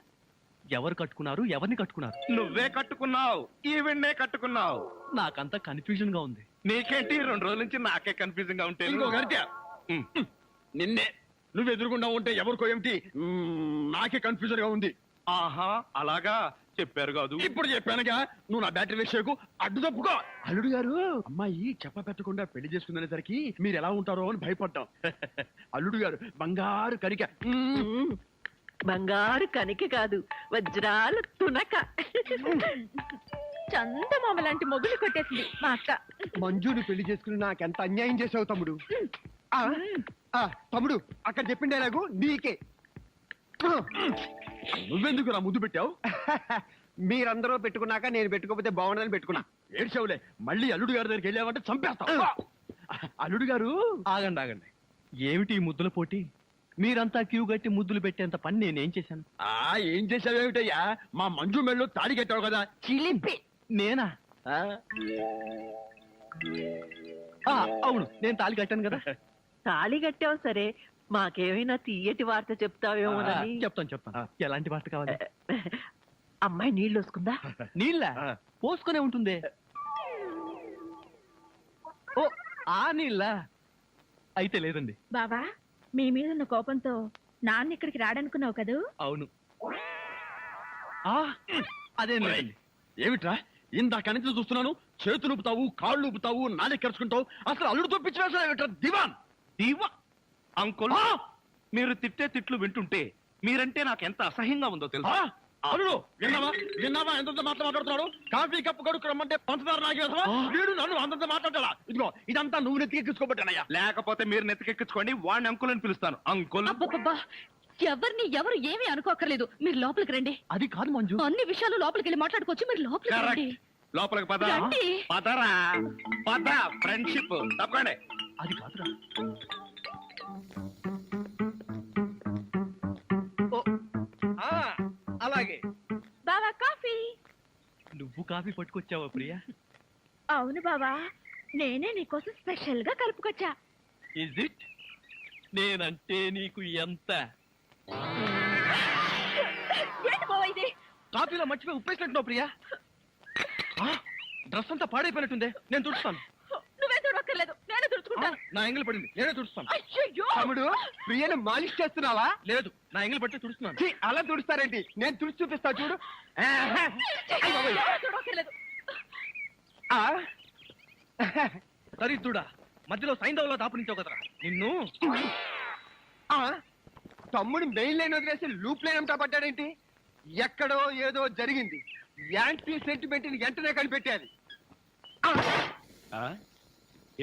ఎవరు కట్టుకున్నారు? ఎవరిని కట్టుకున్నారు? నువ్వే కట్టుకున్నావు, ఈవెన్నే కట్టుకున్నావు. నాకంతా కన్ఫ్యూజన్ గా ఉంది. నీకేంటి, 2 రోజుల నుంచి నాకే కన్ఫ్యూజింగ్ గా ఉంటే. ఇంకో గంట నిన్నే నువ్వు ఎదురుగుండా ఉంటే ఎవరికో ఏమిటి నాకే కన్ఫ్యూజన్ గా ఉంది. ఆహా, అలాగా చెప్పారు కాదు. ఇప్పుడు చెప్పానుగా, నువ్వు నా బ్యాటరీ విషయకు అడ్డు తప్పుకో. అల్లుడు గారు, అమ్మాయి చెప్ప పెట్టకుండా పెళ్లి చేసుకునేసరికి మీరు ఎలా ఉంటారో అని భయపడ్డాం. అల్లుడు గారు బంగారు కరిక. బంగారు కనిక కాదు వజ్రాల తునక. చందమామ లాంటి మొగులు కొట్టేసింది మా అక్క. మంజుని పెళ్లి చేసుకుని నాకెంత అన్యాయం చేసావు తమ్ముడు. ఆ, ఆ, తమ్ముడు అక్కడ చెప్పిండే నాకు నీకే. నువ్వెందుకు నా ముద్దు పెట్టావు? మీరందరూ పెట్టుకున్నాక నేను పెట్టుకోకపోతే బాగుండదని పెట్టుకున్నా. ఏడ్చావులే, మళ్ళీ అల్లుడు గారి దగ్గరికి వెళ్ళావంటే చంపేస్తావు. అల్లుడు గారు, ఆగండి ఆగండి, ఏమిటి ఈ ముద్దుల పోటీ? మీరంతా క్యూ కట్టి ముద్దులు పెట్టేంత పని నేనేం చేశాను? ఏం చేసావేమిటయ్యా? మా మంజు మెళ్ళు తాడి కట్టావు కదా, చిలిపి. నేనా? ఆ, అవును, నేను తాళి కట్టాను కదా. తాళి కట్టావు సరే, మాకేమైనా తీయటి వార్త చెప్తావేమోనని. చెప్తాను. ఎలాంటి వార్త కావాలి? అమ్మాయి నీళ్ళు వస్తుందా? నీళ్ళ పోసుకునే ఉంటుంది. ఓ, ఆ నీళ్ళ అయితే లేదండి. బావా, మీ మీద ఉన్న కోపంతో నాన్న ఇక్కడికి రాడనుకున్నావు కదూ? అవును. అదేం లేదండి. ఏమిట్రా ఇందాక నుంచి చూస్తున్నాను, చేతులు ఊపుతావు, కాళ్ళు ఊపుతావు, నాలి కరుచుకుంటావు. అసలు అల్లుడు తప్పించి వేసావేమిట్రా దివాన్? దీవా అంకుల్, మీరు తిట్టే తిట్లు వింటుంటే మీరంటే నాకు ఎంత అసహ్యంగా ఉందో తెలుసా? అల్లుడు విన్నావా ఎంత మాట్లాడుతున్నాడు? కాఫీ కప్పు కొడుకు రమ్మంటే పంచదార నాగి వేసవా? వీడు నన్ను అంతంత మాట్లాడాలా? ఇదిగో ఇదంతా నువ్వు నెత్తికెక్కించుకోబట్టానయ్యా. లేకపోతే మీరు నెత్తికెక్కించుకోండి, వాడిని అంకుల్ అని పిలుస్తాను. అంకుల్ అబ్బబ్బబ్బా, ఎవరిని ఎవరు ఏమీ అనుకోకర్లేదు. మీరు లోపలికి రండి. అది కాదు మంజు, అన్ని విషయాలు లోపలికి వెళ్ళి మాట్లాడుకోవచ్చు. మీరు లోపలికి రండి. కరెక్ట్. లోపలికి పద. రండి. పదరా పద. ఫ్రెండ్షిప్ తప్పకండి. అది కాదురా. అలాగే. బావా కాఫీ. నువ్వు కాఫీ పట్టుకొచ్చావా ప్రియా? అవును బావా, నేనే నీకోసం స్పెషల్ గా కలుపుకొచ్చా. Is it? నేనంటే నీకు ఎంత? ఏంటి బావా ఇది? కాఫీలో మర్చిపోయి ఉప్పేసినట్టున్నావు ప్రియా. డ్రెస్ అంతా పాడైపోయినట్టుందే, నేను తుడుస్తాను. నువ్వే చూడక్కర్లేదు, నేనే తుడుచుకుంటాను. నా ఎంగిల్ పడింది, నేనే తుడుస్తాను. అయ్యయ్యో! తమ్ముడు ప్రియను మాలిష్ చేస్తున్నావా? లేదు, నా ఎంగిల్ పట్టి తుడుస్తున్నాను. ఛీ, అలా తుడుస్తారేంటి? నేను తుడిచి చూపిస్తా చూడు. ఎవరు చూడక్కర్లేదు. ఆ, దరిద్రుడా, మధ్యలో సైంధవులో దాపురించావు కదరా నిన్ను. ఆ, తమ్ముడు మెయిన్ లైన్ వదిలేసి లూప్ లైన్ అంతా పడ్డాడేంటి? ఎక్కడో ఏదో జరిగింది. యాంటీ సెంటిమెంట్ ని వెంటనే కనిపెట్టాలి.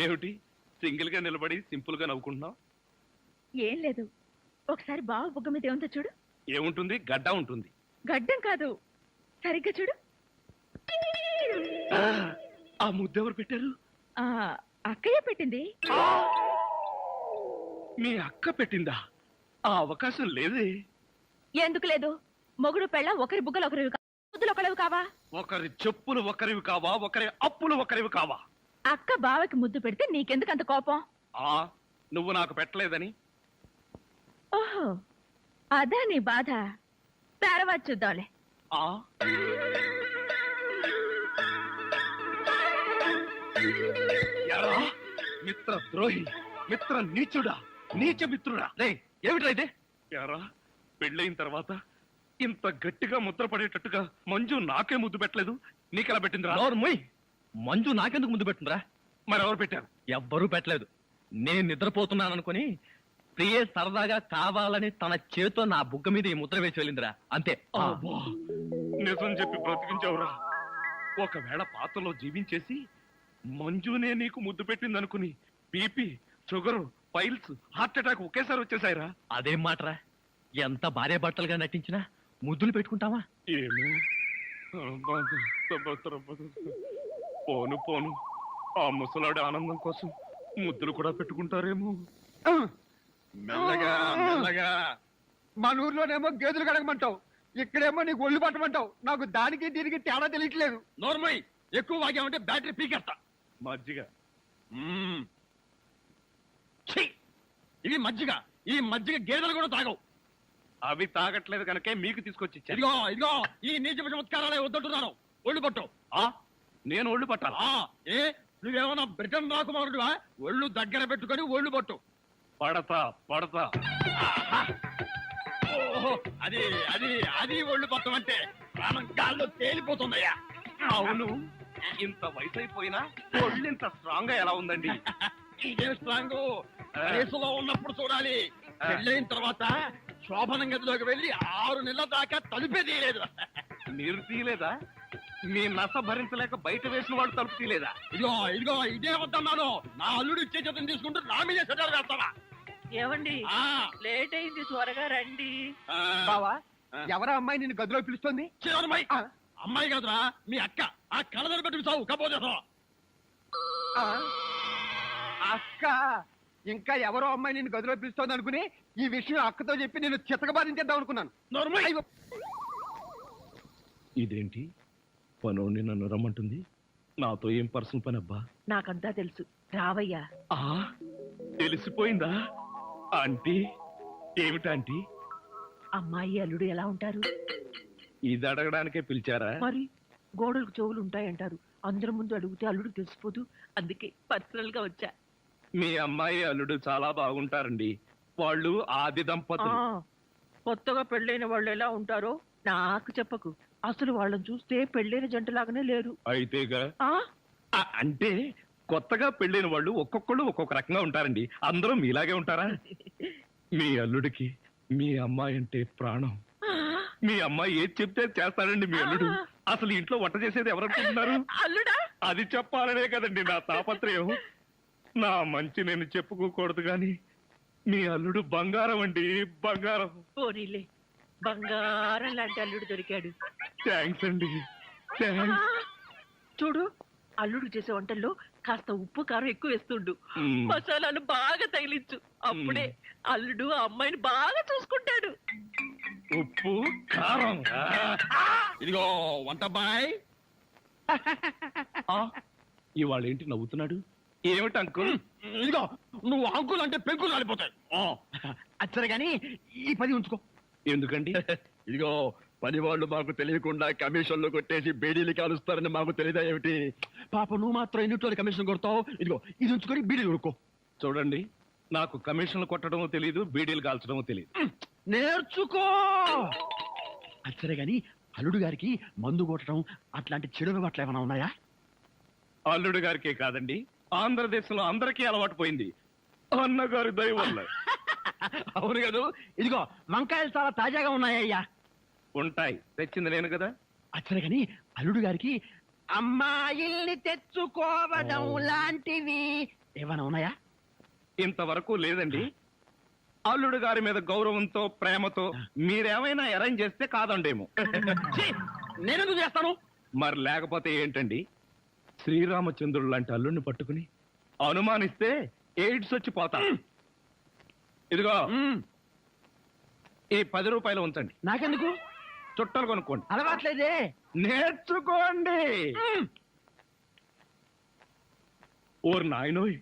ఏమిటి సింగిల్ గా నిలబడి సింపుల్ గా నవ్వుకుంటున్నావు? ఏం లేదు, ఒకసారి బావ బుగ్గ మీద ఏముందో చూడు. ఏముంటుంది? గడ్డ ఉంటుంది. గడ్డం కాదు, సరిగ్గా చూడు. ఆ ముద్దెవరు పెట్టారు? ఆ అక్కయ్య పెట్టింది. మీ అక్క పెట్టిందా? ఆ అవకాశం లేదే. ఎందుకు లేదు? మొగుడు పెళ్ళ ఒకరి బుగ్గలు ఒకరివి ముద్దులు ఒకరివి కావా? ఒకరి చెప్పులు ఒకరివి కావా? ఒకరి అప్పులు ఒకరివి కావా? అక్క బావకి ముద్దు పెడితే నీకెందుకు అంత కోపం? ఆ నువ్వు నాకు పెట్టలేదని. ఓహో, అదా నీ బాధ. తర్వాత చూద్దాంలే. ఆ ఎరా, మిత్ర ద్రోహి, మిత్ర నీచుడా, నీచ మిత్రుడా. రే, ఏమిట్రా ఇదే? ఎరా, పెళ్ళైన తర్వాత ఇంత గట్టిగా ముద్ర పడేటట్టుగా మంజు నాకే ముద్దు పెట్టలేదు, నీకెలా పెట్టిందిరా? నోర్మోయ్, మంజు నాకెందుకు ముందు పెట్టుందిరా? మరెవరు పెట్టారు? ఎవ్వరూ పెట్టలేదు. నేను నిద్రపోతున్నాను అనుకుని ప్రియే సరదాగా కావాలని తన చేతో నా బుగ్గ మీద ఈ ముద్ర వేసి వెళ్ళిందిరా, అంతే. అబ్బా, నిజం చెప్పి బ్రతికించావురా. ఒకవేళ పాత్రలో జీవించేసి మంజునే నీకు ముద్దు పెట్టింది అనుకుని BP, sugar, piles, heart attack ఒకేసారి వచ్చేసాయిరా. అదేం మాటరా, ఎంత భార్య భర్తలుగా నటించినా ముద్దులు పెట్టుకుంటావా? ఏమో, పోను పోను, ఆ ముసలాడి ఆనందం కోసం ముద్దులు కూడా పెట్టుకుంటారేమో. మెల్లగా మెల్లగా. మన ఊర్లోనేమో గేదెలు కడగమంటావు, ఇక్కడేమో నీకు ఒళ్ళు పట్టమంటావు. నాకు దానికి దీనికి తేడా తెలియట్లేదు. నోర్మయ్, ఎక్కువ వాగామంటే బ్యాటరీ పీకెత్తా. మజ్జిగ. ఛీ! ఇవి మజ్జిగ. ఈ మజ్జిగ గేదెలు కూడా తాగవు. అవి తాగట్లేదు కనుకే మీకు తీసుకొచ్చి ఇచ్చాను. ఇదిగో ఇదిగో, ఈ నీచ చమత్కారాలే వద్దంటున్నాను. ఒళ్ళు పట్టు. ఆ, నేను ఒళ్ళు పట్టాలా? ఏ నువ్వేమన్నా బ్రిటన్ రాకుమారుడువా? ఒళ్ళు దగ్గర పెట్టుకొని ఒళ్ళు పట్టు. పడతా పడతా. ఓహో, అది అది అది ఒళ్ళు పట్టం అంటే ప్రాణం గాల్లో తేలిపోతుందయ్యా. అవును, ఇంత వయసు అయిపోయినా ఒళ్ళు ఇంత స్ట్రాంగ్ గా ఎలా ఉందండి? ఇదే స్ట్రాంగ్ వయసులో ఉన్నప్పుడు చూడాలి. పెళ్ళైన తర్వాత శోభనం గదిలోకి వెళ్ళి 6 నెలల దాకా తలుపే తీయలేదు. మీరు తీయలేదా? మీ నస భరించలేక బయట వేసిన వాడు తలుపు తీయలేదా? ఇదిగో ఇదే వద్దన్నాను. నా అల్లుడు ఇచ్చే చేతం తీసుకుంటూ నా మీదే సెటర్ వేస్తావా? ఏమండి ఆ, లేట్ అయింది, త్వరగా రండి. ఆ. బావా ఎవరా అమ్మాయి నిన్ను గదిలో పిలుస్తోంది? చిన్నమ్మాయి. అమ్మాయి కాదురా మీ అక్క. ఆ కళ్ళదర పెట్టి చావు కపోతే ఆ, అక్క ఇంకా ఎవరో అమ్మాయి నిన్ను గదిలో పిలుస్తోంది అనుకుని ఈ విషయం అక్కతో చెప్పి నేను చితకబాధించేద్దాం అనుకున్నాను. అయ్యో, ఇదేంటి పనోడిని నన్ను రమ్మంటుంది? నాతో ఏం పర్సనల్ పని అబ్బా? నాకంతా తెలుసు, రావయ్యా. ఆ, తెలిసిపోయిందా? ఆంటీ ఏమిటంటీ? అమ్మాయి అల్లుడు ఎలా ఉంటారు? ఇది అడగడానికే పిలిచారా? మరి గోడలకు చెవులు ఉంటాయంటారు. అందరి ముందు అడిగితే అల్లుడు తెలిసిపోదు. అందుకే పర్సనల్ గా వచ్చా. మీ అమ్మాయి అల్లుడు చాలా బాగుంటారండి. వాళ్ళు ఆది దంపతులు. కొత్తగా పెళ్ళైన వాళ్ళు ఎలా ఉంటారో నాకు చెప్పకు. అసలు వాళ్ళని చూస్తే పెళ్ళైన జంటలాగానే లేరు. అయితేగా ఆ అంటే కొత్తగా పెళ్ళైన వాళ్ళు ఒక్కొక్కళ్ళు ఒక్కొక్క రకంగా ఉంటారండి. అందరూ మీలాగే ఉంటారా? మీ అల్లుడికి మీ అమ్మాయి అంటే ప్రాణం. మీ అమ్మాయి ఏది చెప్తే చేస్తాడండి మీ అల్లుడు. అసలు ఇంట్లో వంట చేసేది ఎవరనుకుంటున్నారు? అల్లుడా? అది చెప్పాలనే కదండి నా తాపత్రయం. నా మంచి నేను చెప్పుకోకూడదు గాని మీ అల్లుడు బంగారం అండి, బంగారం. పోనీలే, బంగారం లాంటి అల్లుడు దొరికాడు. థ్యాంక్స్ అండి, థ్యాంక్స్. చూడు, అల్లుడు చేసే వంటల్లో కాస్త ఉప్పు కారం ఎక్కువ వేస్తుండు. మ్మ్. మసాలాలు బాగా తగిలించు. అప్పుడే అల్లుడు ఆ అమ్మాయిని బాగా చూసుకుంటాడు. ఉప్పు కారం. ఇదిగో వంటబ్బాయ్. ఇవాళ ఏంటి నవ్వుతున్నాడు? ఏమిటి అంకుల్? ఇదిగో నువ్వు అంకులు అంటే పెంకులు కాలిపోతాయి. అచ్చరే గాని ఈ 10 ఉంచుకో. ఎందుకండి? ఇదిగో పని వాళ్ళు మాకు తెలియకుండా కమిషన్లు కొట్టేసి బేడీలు కాలుస్తారని మాకు తెలియదా ఏమిటి? పాప నువ్వు మాత్రం ఎన్నిట్లో కమిషన్ కొడతావు. ఇదిగో ఇది ఉంచుకొని బీడీలు కొడుకో. చూడండి, నాకు కమిషన్లు కొట్టడమో తెలియదు, బీడీలు కాల్చడమో తెలియదు. నేర్చుకో. అచ్చరే గాని అల్లుడు గారికి మందు కొట్టడం అట్లాంటి చెడు అలవాట్లు ఏమైనా ఉన్నాయా? అల్లుడు గారికే కాదండి, ఆంధ్రదేశంలో అందరికీ అలవాటు పోయింది అన్నగారి దయ వల్ల. అవును కదా. ఇదిగో వంకాయలు చాలా తాజాగా ఉన్నాయ్యా. ఉంటాయి, తెచ్చింది నేను కదా. అచ్చరే గాని అల్లుడు గారికి అమ్మాయిల్ని తెచ్చుకోవడం లాంటివి ఏమైనా ఉన్నాయా? ఇంతవరకు లేదండి. అల్లుడు గారి మీద గౌరవంతో ప్రేమతో మీరేమైనా అరేంజ్ చేస్తే కాదండేమో. నేనెందుకు చేస్తాను? మరి లేకపోతే ఏంటండి? శ్రీరామచంద్రుడు లాంటి అల్లుడిని పట్టుకుని అనుమానిస్తే ఎయిడ్స్ వచ్చి పోతా. ఇదిగో ఈ 10 రూపాయలు ఉంచండి. నాకెందుకు? చుట్టలు కొనుక్కోండి. అలవాట్లేదే. నేర్చుకోండి. ఓర్ నాయనోయ్,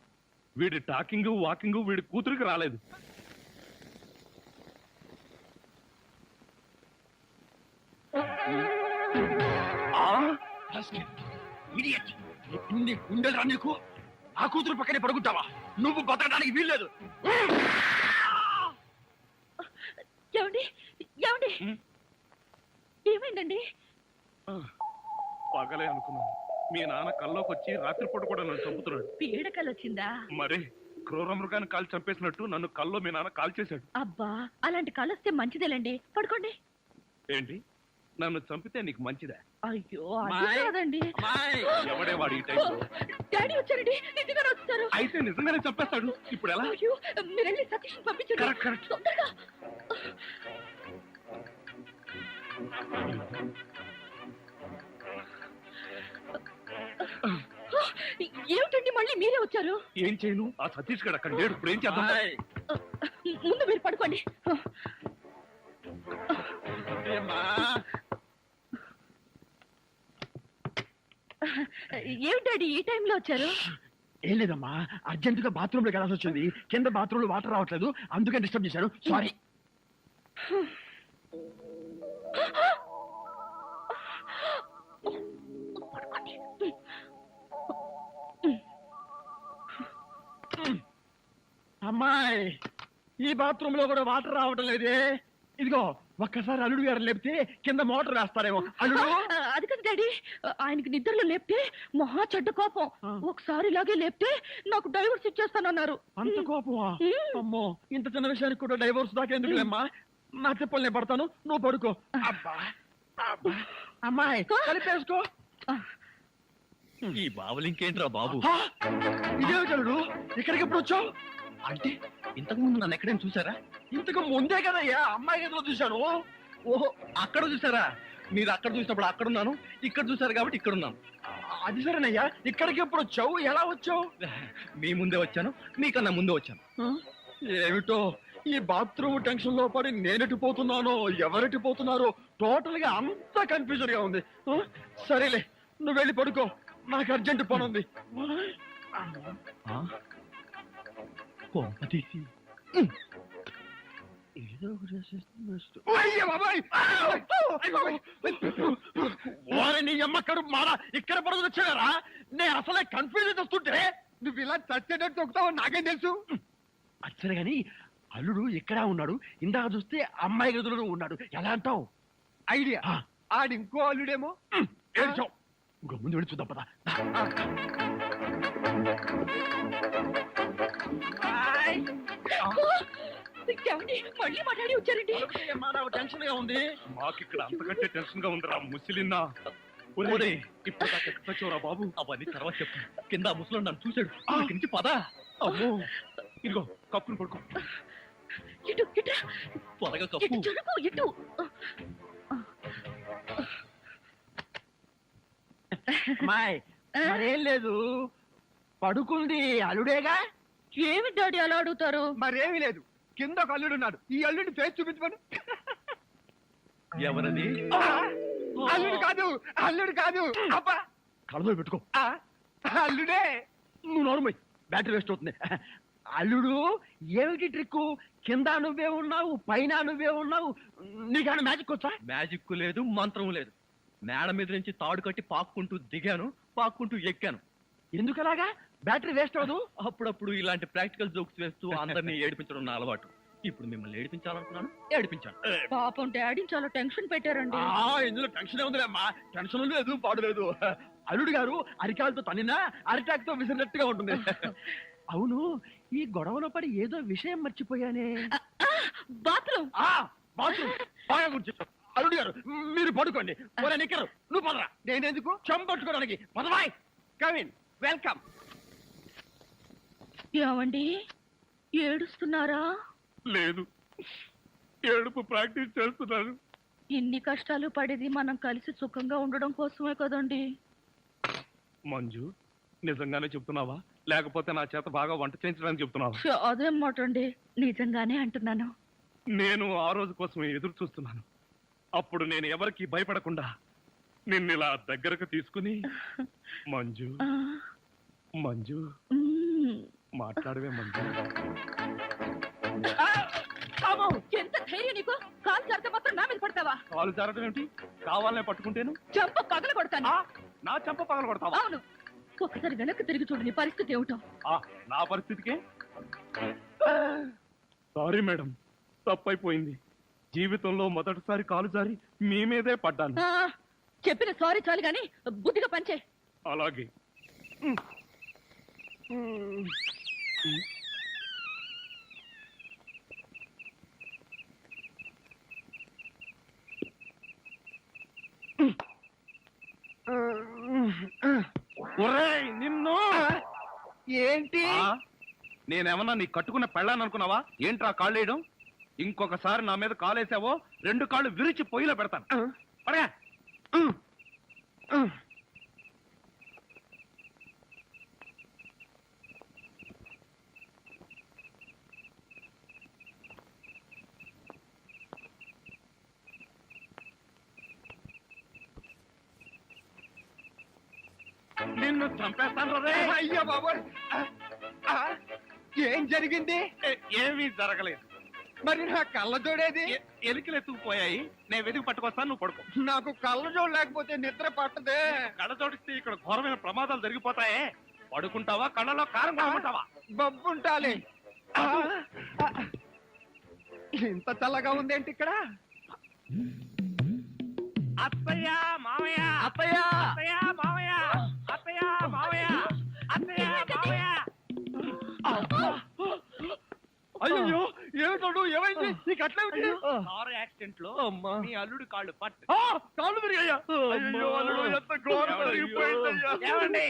వీడి టాకింగ్ వాకింగ్ వీడి కూతురికి రాలేదు. ఉండేరా నీకు? ఆ కూతురు పక్కనే పడుకుంటావా? నువ్వు బతకడానికి వీల్లేదు. ఏమండి, ఏమండి, ఏమైందండి? పగలే అనుకున్నాను. మీ నాన్న కల్లోకి వచ్చి రాత్రిపూట కూడా నన్ను చంపుతున్నాడు. పీడకలు వచ్చిందా? మరి క్రూర మృగాన్ని కాల్ చంపేసినట్టు నన్ను కల్లో మీ నాన్న కాల్ చేశాడు. అబ్బా, అలాంటి కలొస్తే మంచిదేలండి. పడుకోండి. ఏంటి, నన్ను చంపితే నీకు మంచిదా? అయ్యో, అది కాదండి. ఎవడే వాడు ఈ టైంలో? డాడీ వచ్చారండి, నిజంగానే వచ్చారు. అయితే నిజంగానే చంపేస్తాడు. ఇప్పుడు ఎలా? అయ్యో, మీరు వెళ్ళి సతీష్ పంపించండి. Correct, correct. తొందరగా. ఏమిటండి మళ్ళీ మీరే వచ్చారు? ఏం చేయను, ఆ సతీష్ గడు అక్కడ లేడు. ఇప్పుడు ఏం చేద్దాం? ముందు మీరు పడుకోండి. ఏమిటండి ఈ టైంలో వచ్చారు? ఏం లేదమ్మా, అర్జెంటుగా బాత్రూమ్ లోకి వెళ్ళాల్సి వచ్చింది. కింద బాత్రూమ్ లో వాటర్ రావట్లేదు, అందుకే డిస్టర్బ్ చేశాను. సారీ. అమ్మాయి, ఈ బాత్రూమ్ లో కూడా వాటర్ రావటం లేదే. ఇదిగో ఒక్కసారి అల్లుడు గారు లేపితే కింద మోటార్ వేస్తారేమో. అల్లుడు, అది కదా డాడీ, ఆయనకి నిద్రలో లేపితే మహా చెడ్డ కోపం. ఒకసారి ఇలాగే లేపితే నాకు డైవర్స్ ఇచ్చేస్తానన్నారు. అంత కోపమా? అమ్మో, ఇంత చిన్న విషయానికి కూడా డైవోర్స్ దాకా ఎందుకులేమ్మా? నా చెప్పులు నేను పడతాను, నువ్వు పడుకో. అబ్బా అబ్బా. అమ్మాయి కలిపేసుకో. ఈ బాబులు ఇంకేంట్రా బాబు? ఆ, ఇదే చలుడు, ఇక్కడికి ఎప్పుడు వచ్చావు? అంటే ఇంతకు ముందు నన్ను ఎక్కడైనా చూసారా? ఇంతకు ముందే కదయ్యా అమ్మాయి గదిలో చూశాను. ఓహో, అక్కడ చూసారా? మీరు అక్కడ చూసినప్పుడు అక్కడ ఉన్నాను, ఇక్కడ చూసారు కాబట్టి ఇక్కడ ఉన్నాను. అది సరేనయ్యా, ఇక్కడికి ఎప్పుడు వచ్చావు, ఎలా వచ్చావు? మీ ముందే వచ్చాను, మీకన్నా ముందే వచ్చాను. ఏమిటో ఈ బాత్రూమ్ టెన్షన్ లో పడి నేనెటు పోతున్నానో ఎవరెటు పోతున్నారో టోటల్ గా అంతా కన్ఫ్యూజన్ గా ఉంది. సరేలే, నువ్వు వెళ్ళి పడుకో, నాకు అర్జెంట్ పని ఉంది. కొంపతీసి ఏదో ఒకటి చేసేస్తే అయ్య బాబాయ్! ఓరే నీ అమ్మ కడుపు మారా, ఇక్కడ పడుతుంది వచ్చారా? నేను అసలే కన్ఫ్యూజన్ వస్తుంటే నువ్వు ఇలా చచ్చేటట్టు తొక్కుతావు నాకేం తెలుసు. అచ్చరే గాని అల్లుడు ఇక్కడ ఉన్నాడు, ఇందాక చూస్తే అమ్మాయి గదిలో ఉన్నాడు, ఎలా అంటావు? ఐడియా, ఆడి ఇంకో అల్లుడేమో. ఏడ్చావు, ఇంకో ముందు వెళ్ళి చూద్దాం పదా. మళ్ళీ మాట్లాడి వచ్చారండి. టెన్షన్ గా ఉంది. మాకు ఇక్కడ అంతకంటే టెన్షన్ గా ఉందిరా ముసిలిన్నా. ఒరే, ఇప్పుడు దాకా ఎక్కడ వచ్చావురా బాబు? అవన్నీ తర్వాత చెప్పు. కింద ముసలో నన్ను చూశాడు, ఇక్కడి నుంచి పదా. అమ్మో, ఇదిగో కప్పును పడుకో. ఇటు ఇట్రా, త్వరగా ఇటు కప్పు. జరుగు, ఇటు. అమ్మాయి మరేం లేదు, పడుకుంది అల్లుడేగా. ఏమి డాడీ అలా అడుగుతారు? మరేమీ లేదు, కింద ఒక అల్లుడున్నాడు, ఈ అల్లుడిని ఫేస్ చూపించమను. ఎవరది? అల్లుడు కాదు, అల్లుడు కాదు, అబ్బా కళ్ళలో పెట్టుకో. అల్లుడే. నువ్వు నోరుమోయ్, బ్యాటరీ వేస్ట్ అవుతుంది. అల్లుడు ఏమిటి ట్రిక్? కింద నువ్వే ఉన్నావు, పైన నువ్వే ఉన్నావు, నీకన్నా మ్యాజిక్ వచ్చా? మ్యాజిక్ లేదు, మంత్రం లేదు. మేడ మీద నుంచి తాడు కట్టి పాక్కుంటూ దిగాను, పాక్కుంటూ ఎక్కాను. ఎందుకలాగా? బ్యాటరీ వేస్ట్ అవ్వదు. అప్పుడప్పుడు ఇలాంటి ప్రాక్టికల్ జోక్స్ వేస్తూ అందరినీ ఏడిపించడం నా అలవాటు. ఇప్పుడు మిమ్మల్ని ఏడిపించాలనుకున్నాను, ఏడిపించాను. పాపం డాడీ చాలా టెన్షన్ పెట్టారండి. ఇందులో టెన్షన్ ఉందిలేమ్మా, టెన్షన్ లేదు పాడు లేదు. అల్లుడు గారు అరికాలతో తన్నినా అరిటాక్ తో విసిరినట్టుగా ఉంటుంది. అవును, ఈ గొడవలో పడి ఏదో విషయం మర్చిపోయానే. బాత్రూమ్. బాత్రూమ్ బాగా గుర్తు. అల్లుడు గారు మీరు పడుకోండి. నిక్కరు నువ్వు పదరా. నేనెందుకు? చెంపట్టుకోవడానికి పదవాయ్. Come in, welcome. ఏమండి, ఏడుస్తున్నారా? లేదు, ఏడుపు ప్రాక్టీస్ చేస్తున్నాను. ఇన్ని కష్టాలు పడేది మనం కలిసి సుఖంగా ఉండడం కోసమే కదండి. మంజు, నిజంగానే చెప్తున్నావా లేకపోతే నా చేత బాగా వంట చేయించడానికి చెప్తున్నావా? అదేం మాట అండి, నిజంగానే అంటున్నాను. నేను ఆ రోజు కోసం ఎదురు చూస్తున్నాను. అప్పుడు నేను ఎవరికి భయపడకుండా నిన్నిలా దగ్గరకు తీసుకుని మంజు ఆ, మంజు మ్మ్. మాట్లాడవే మంజు. అమ్మో, ఎంత ధైర్యం నీకు? కాలు జారితే మాత్రం నా మీద పడతావా? కాలు జారడం ఏమిటి? కావాలనే పట్టుకుంటేను చెంప పగల కొడతాను. నా చెంప పగల కొడతావా? అవును, ఒకసారి వెనక్కి తిరిగి చూడు, నీ పరిస్థితి ఏమిటో. నా పరిస్థితికే సారీ మేడం, తప్పైపోయింది. జీవితంలో మొదటిసారి కాలు జారి మీ మీదే పడ్డాను. ఆ, చెప్పిన సారీ చాలు గాని బుద్ధిగా పంచే. అలాగే. ఒరేయ్ నిన్ను. ఏంటి? నేనేమన్నా నీ కట్టుకున్న పెళ్ళాను అనుకున్నావా? ఏంట్రా కాళ్ళు వేయడం? ఇంకొకసారి నా మీద కాలేసావో 2 కాళ్ళు విరిచి పొయ్యిలో పెడతాను. పడగా. నిన్ను చంపేస్తాను రే. అయ్యో బాబోయ్! ఏం జరిగింది? ఏమీ జరగలేదు. మరి నా కళ్ళజోడేది? ఎలికలు ఎత్తుకుపోయాయి. నేను వెతికి పట్టుకొస్తాను, నువ్వు పడుకో. నాకు కళ్ళజోడు లేకపోతే నిద్ర పట్టదే. కళ్ళ జోడిస్తే ఇక్కడ ఘోరమైన ప్రమాదాలు జరిగిపోతాయే. పడుకుంటావా, కళ్ళలో కారం కొనుక్కుంటావా? బొబ్బుంటాలి. ఇంత చల్లగా ఉందేంటి ఇక్కడ? అత్తయ్య మామయ్య, అత్తయ్య అత్తయ్య మామయ్య, అత్తయ్య మామయ్య, అత్తయ్య మామయ్య. అయ్యో ఏమిటో ఏమైంది నీకు అట్లా కారు యాక్సిడెంట్ లో మీ అల్లుడు కాళ్ళు పట్టు. కాళ్ళు విరిగాయ్యా అయ్యో అల్లుడు ఎంత ఘోరం జరిగిపోయిందయ్యా. ఏమండి?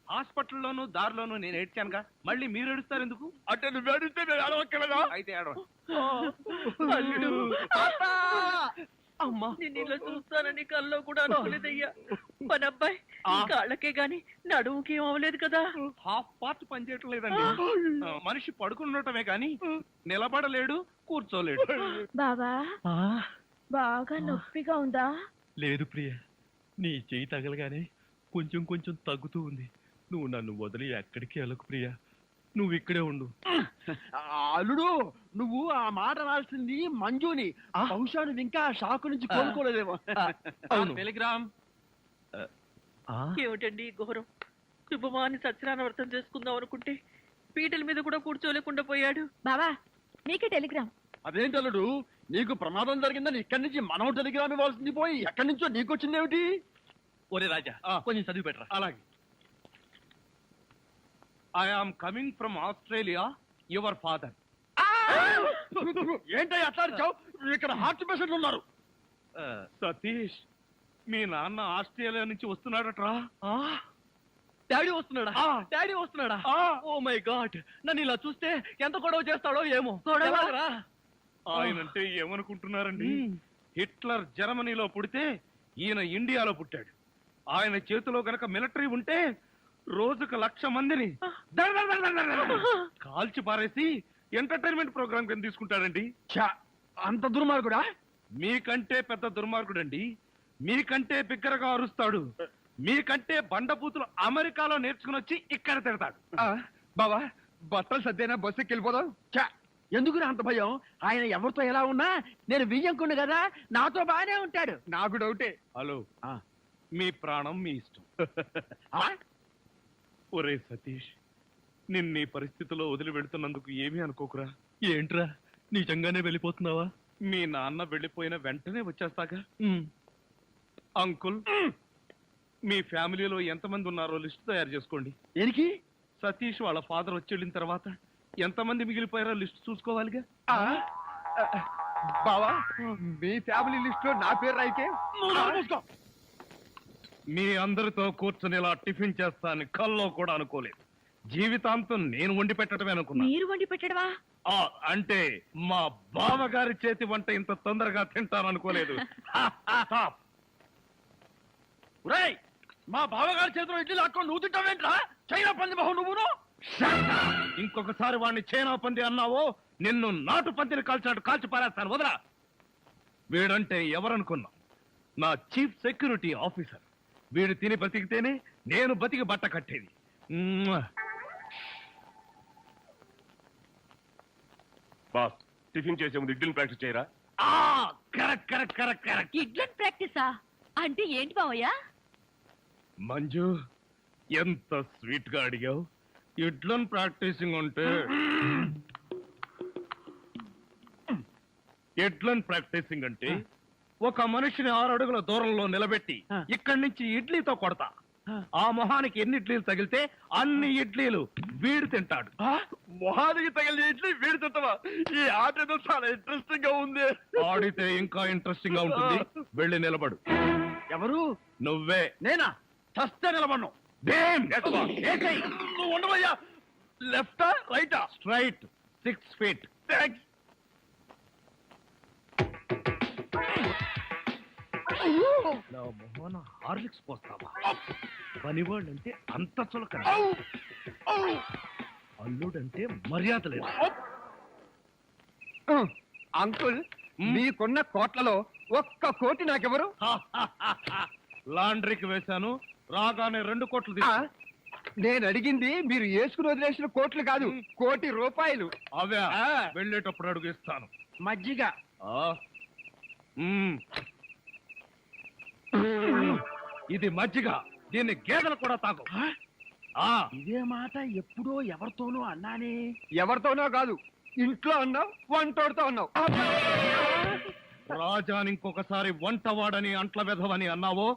హాస్పిటల్లోను దారిలోను నేను ఏడ్చానుగా, మళ్ళీ మీరు ఏడుస్తారు ఎందుకు? అంటే నువ్వు ఏడిస్తే నేను ఏడవక్కలేదా? అయితే ఏడవ. అల్లుడు అమ్మా నేను ఇలా చూస్తానని కల్లో కూడా అనుకోలేదయ్యా. మన అబ్బాయి కాళ్ళకే గాని నడుముకి ఏం అవ్వలేదు కదా. హాఫ్ పార్ట్ పనిచేయటం లేదండి. మనిషి పడుకున్నటమే కానీ నిలబడలేడు, కూర్చోలేడు. బాబా బాగా నొప్పిగా ఉందా? లేదు ప్రియ, నీ చెయ్యి తగలగానే కొంచెం కొంచెం తగ్గుతూ ఉంది. నువ్వు నన్ను వదిలి ఎక్కడికి వెళ్ళకు ప్రియ, నువ్వు ఇక్కడే ఉండు. అల్లుడు నువ్వు ఆ మాట రాల్సింది మంజుని. బహుశా నువ్వు ఇంకా షాక్ నుంచి కోలుకోలేదేమో. అవును. టెలిగ్రామ్. ఏమిటండి ఈ ఘోరం? శుభమాని సత్యనారాయణ వ్రతం చేసుకుందాం అనుకుంటే పీటల మీద కూడా కూర్చోలేకుండా పోయాడు. బావా నీకే టెలిగ్రామ్. అదేంటి అల్లుడు, నీకు ప్రమాదం జరిగిందని ఇక్కడి నుంచి మనం టెలిగ్రామ్ ఇవ్వాల్సింది పోయి ఎక్కడి నుంచో నీకు వచ్చిందేమిటి? ఒరే రాజా, కొంచెం చదివి పెట్టరా. అలాగే. I am coming from Australia, your father. ఏంటో అట్లా అరిచావు? ఇక్కడ హార్ట్ పేషెంట్లు ఉన్నారు. సతీష్, మీ నాన్న ఆస్ట్రేలియా నుంచి వస్తున్నాడట్రా. డాడీ వస్తున్నాడా? డాడీ వస్తున్నాడా? ఓ మై గాడ్, నన్ను ఇలా చూస్తే ఎంత గొడవ చేస్తాడో ఏమో. ఎలాగరా? ఆయనంటే ఏమనుకుంటున్నారండి? హిట్లర్ జర్మనీలో పుడితే ఈయన ఇండియాలో పుట్టాడు. ఆయన చేతిలో గనక మిలిటరీ ఉంటే రోజుకు 1,00,000 మందిని కాల్చి పారేసి ఎంటర్టైన్మెంట్ ప్రోగ్రామ్ కింద తీసుకుంటాడండి. అంత దుర్మార్గుడా? మీకంటే పెద్ద దుర్మార్గుడండి. మీకంటే బిగ్గరగా అరుస్తాడు. మీకంటే బండబూతులు అమెరికాలో నేర్చుకుని వచ్చి ఇక్కడ తిడతాడు. బావా బట్టలు సర్దేనా బస్సుకి వెళ్ళిపోదాం. ఎందుకు అంత భయం? ఆయన ఎవరితో ఎలా ఉన్నా నేను వియ్యంకుండు కదా, నాతో బానే ఉంటాడు. నాకు డౌటే. హలో, మీ ప్రాణం మీ ఇష్టం. ఒరే సతీష్, నిన్న పరిస్థితిలో వదిలి వెళ్తున్నందుకు ఏమీ అనుకోకురా. ఏంట్రా, నిజంగానే వెళ్ళిపోతున్నావా? మీ నాన్న వెళ్ళిపోయిన వెంటనే వచ్చేస్తాగా. అంకుల్, మీ ఫ్యామిలీలో ఎంతమంది ఉన్నారో లిస్ట్ తయారు చేసుకోండి. దేనికి? సతీష్ వాళ్ళ ఫాదర్ వచ్చి వెళ్ళిన తర్వాత ఎంతమంది మిగిలిపోయారో లిస్ట్ చూసుకోవాలిగా. బావా మీ ఫ్యామిలీ లిస్ట్ లో నా పేరు రాయితే మీ అందరితో కూర్చొని ఇలా టిఫిన్ చేస్తాను కల్లో కూడా అనుకోలేదు. జీవితాంతం నేను వండి పెట్టడమే అనుకున్నా. మీరు వండి పెట్టడమా? అంటే మా బావగారి చేతి వంట ఇంత తొందరగా తింటాననుకోలేదు. మా బావగారి చేతిలో ఇడ్లీ లాక్కొని నువ్వు తింటావేంట్రా? చైనా పంది బహు నువ్వును. ఇంకొకసారి వాడిని చైనా పంది అన్నావో నిన్ను నాటు పందిని కాల్చినట్టు కాల్చి పారేస్తాను. వదరా. వీడంటే ఎవరనుకున్నా? నా చీఫ్ సెక్యూరిటీ ఆఫీసర్. వీడు తిని బతికితేనే నేను బతికి బట్ట కట్టేది. బాస్ టిఫిన్ చేసే ముందు ఇడ్లీని ప్రాక్టీస్ చేయరా? Correct correct correct correct. ఇడ్లన్ ప్రాక్టీసా అంటే ఏంటి బావయ్యా? మంజు, ఎంత స్వీట్ గా అడిగావు. ఇడ్లన్ ప్రాక్టీసింగ్ అంటే ఇడ్లన్ ప్రాక్టీసింగ్ అంటే ఒక మనిషిని 6 అడుగుల దూరంలో నిలబెట్టి ఇక్కడి నుంచి ఇడ్లీతో కొడతా. ఆ మొహానికి ఎన్ని ఇడ్లీలు తగిలితే అన్ని ఇడ్లీలు వీడు తింటాడు. మొహానికి తగిలిన ఇడ్లీ వీడి తింటావా? ఈ ఆట ఏదో చాలా ఇంట్రెస్టింగ్ గా ఉంది. ఆడితే ఇంకా ఇంట్రెస్టింగ్ గా ఉంటుంది. వెళ్ళి నిలబడు. ఎవరు? నువ్వే. నేనా? చస్తే నిలబడ్ను. నువ్వు ఉండవయ్యా. లెఫ్టా రైటా? Straight 6 feet. థ్యాంక్స్. నా మొహన హార్లిక్స్ పోస్తావా? పనివాళ్ళంటే అంత చులకన, అల్లుడంటే మర్యాద లేదు. అంకుల్, మీకున్న కోట్లలో 1 కోటి నాకెవరు? లాండ్రీకి వేశాను, రాగానే 2 కోట్లు తీసుకో. నేను అడిగింది మీరు వేసుకుని వదిలేసిన కోట్లు కాదు, 1 కోటి రూపాయలు. అవే వెళ్ళేటప్పుడు అడుగు ఇస్తాను. మజ్జిగ. ఇది మజ్జిగ, దీన్ని గేదెలు కూడా తాగు. ఇదే మాట ఎప్పుడో ఎవరితోనో అన్నానే. ఎవరితోనో కాదు, ఇంట్లో అన్నావు, వంటోడుతో అన్నావు. రాజాని ఇంకొకసారి వంటవాడని అంట్ల వెధవని అన్నావో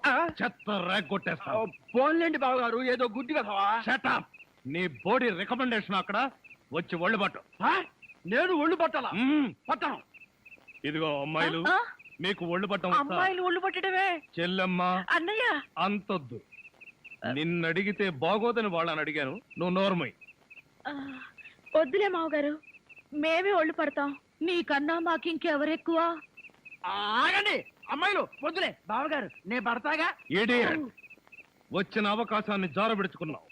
చెత్త రేగొట్టేస్తావు. పోన్లేండి బావగారు, ఏదో గుడ్డి కదవా. షటప్. నీ బోడీ రికమెండేషన్ అక్కడ వచ్చి ఒళ్ళు పట్టు. నేను ఒళ్ళు పట్టాలా పట్టను. ఇదిగో అమ్మాయిలు, ఆ? మీకు ఒళ్ళు పట్టం వస్తా? అమ్మాయిలు ఒళ్ళు పట్టడమే చెల్లెమ్మ అన్నయ్య. అంతొద్దు. నిన్నడిగితే బాగోదని వాళ్ళని అడిగాను, నువ్వు నోర్మై. వద్దులే మావగారు, మేమే ఒళ్ళు పడతాం. నీకన్నా మాకింకెవరెక్కువ? ఆగండి అమ్మాయిలు, వద్దులే బావగారు, నేను పడతాగా. ఇడియట్. వచ్చిన అవకాశాన్ని జారబెడుచుకున్నావు.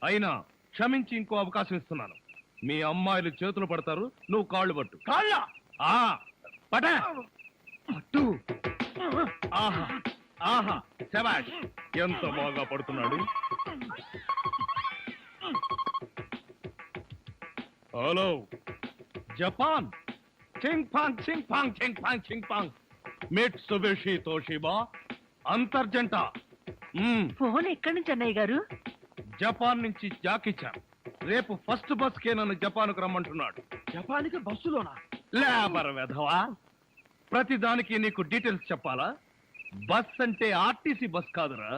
అయినా క్షమించి ఇంకో అవకాశం ఇస్తున్నాను. మీ అమ్మాయిలు చేతులు పడతారు, నువ్వు కాళ్ళు పట్టు. కాళ్ళ ఆ పట పట్టు. ఆహా ఆహా, శబాష్, ఎంత బాగా పడుతున్నాడు. Hello Japan, ching pong ching pong ching pong ching pong, Mitsubishi Toshiba, అంతర్జంట. ఫోన్ ఎక్కడి నుంచి అన్నయ్య గారు? జపాన్ నుంచి జాకిచాన్ రేపు ఫస్ట్ బస్ కే నన్ను జపాన్కు రమ్మంటున్నాడు. జపానికి బస్సులోనా? లేబర్ వెధవా, ప్రతి దానికి నీకు డీటెయిల్స్ చెప్పాలా? బస్ అంటే ఆర్టీసీ బస్ కాదురా,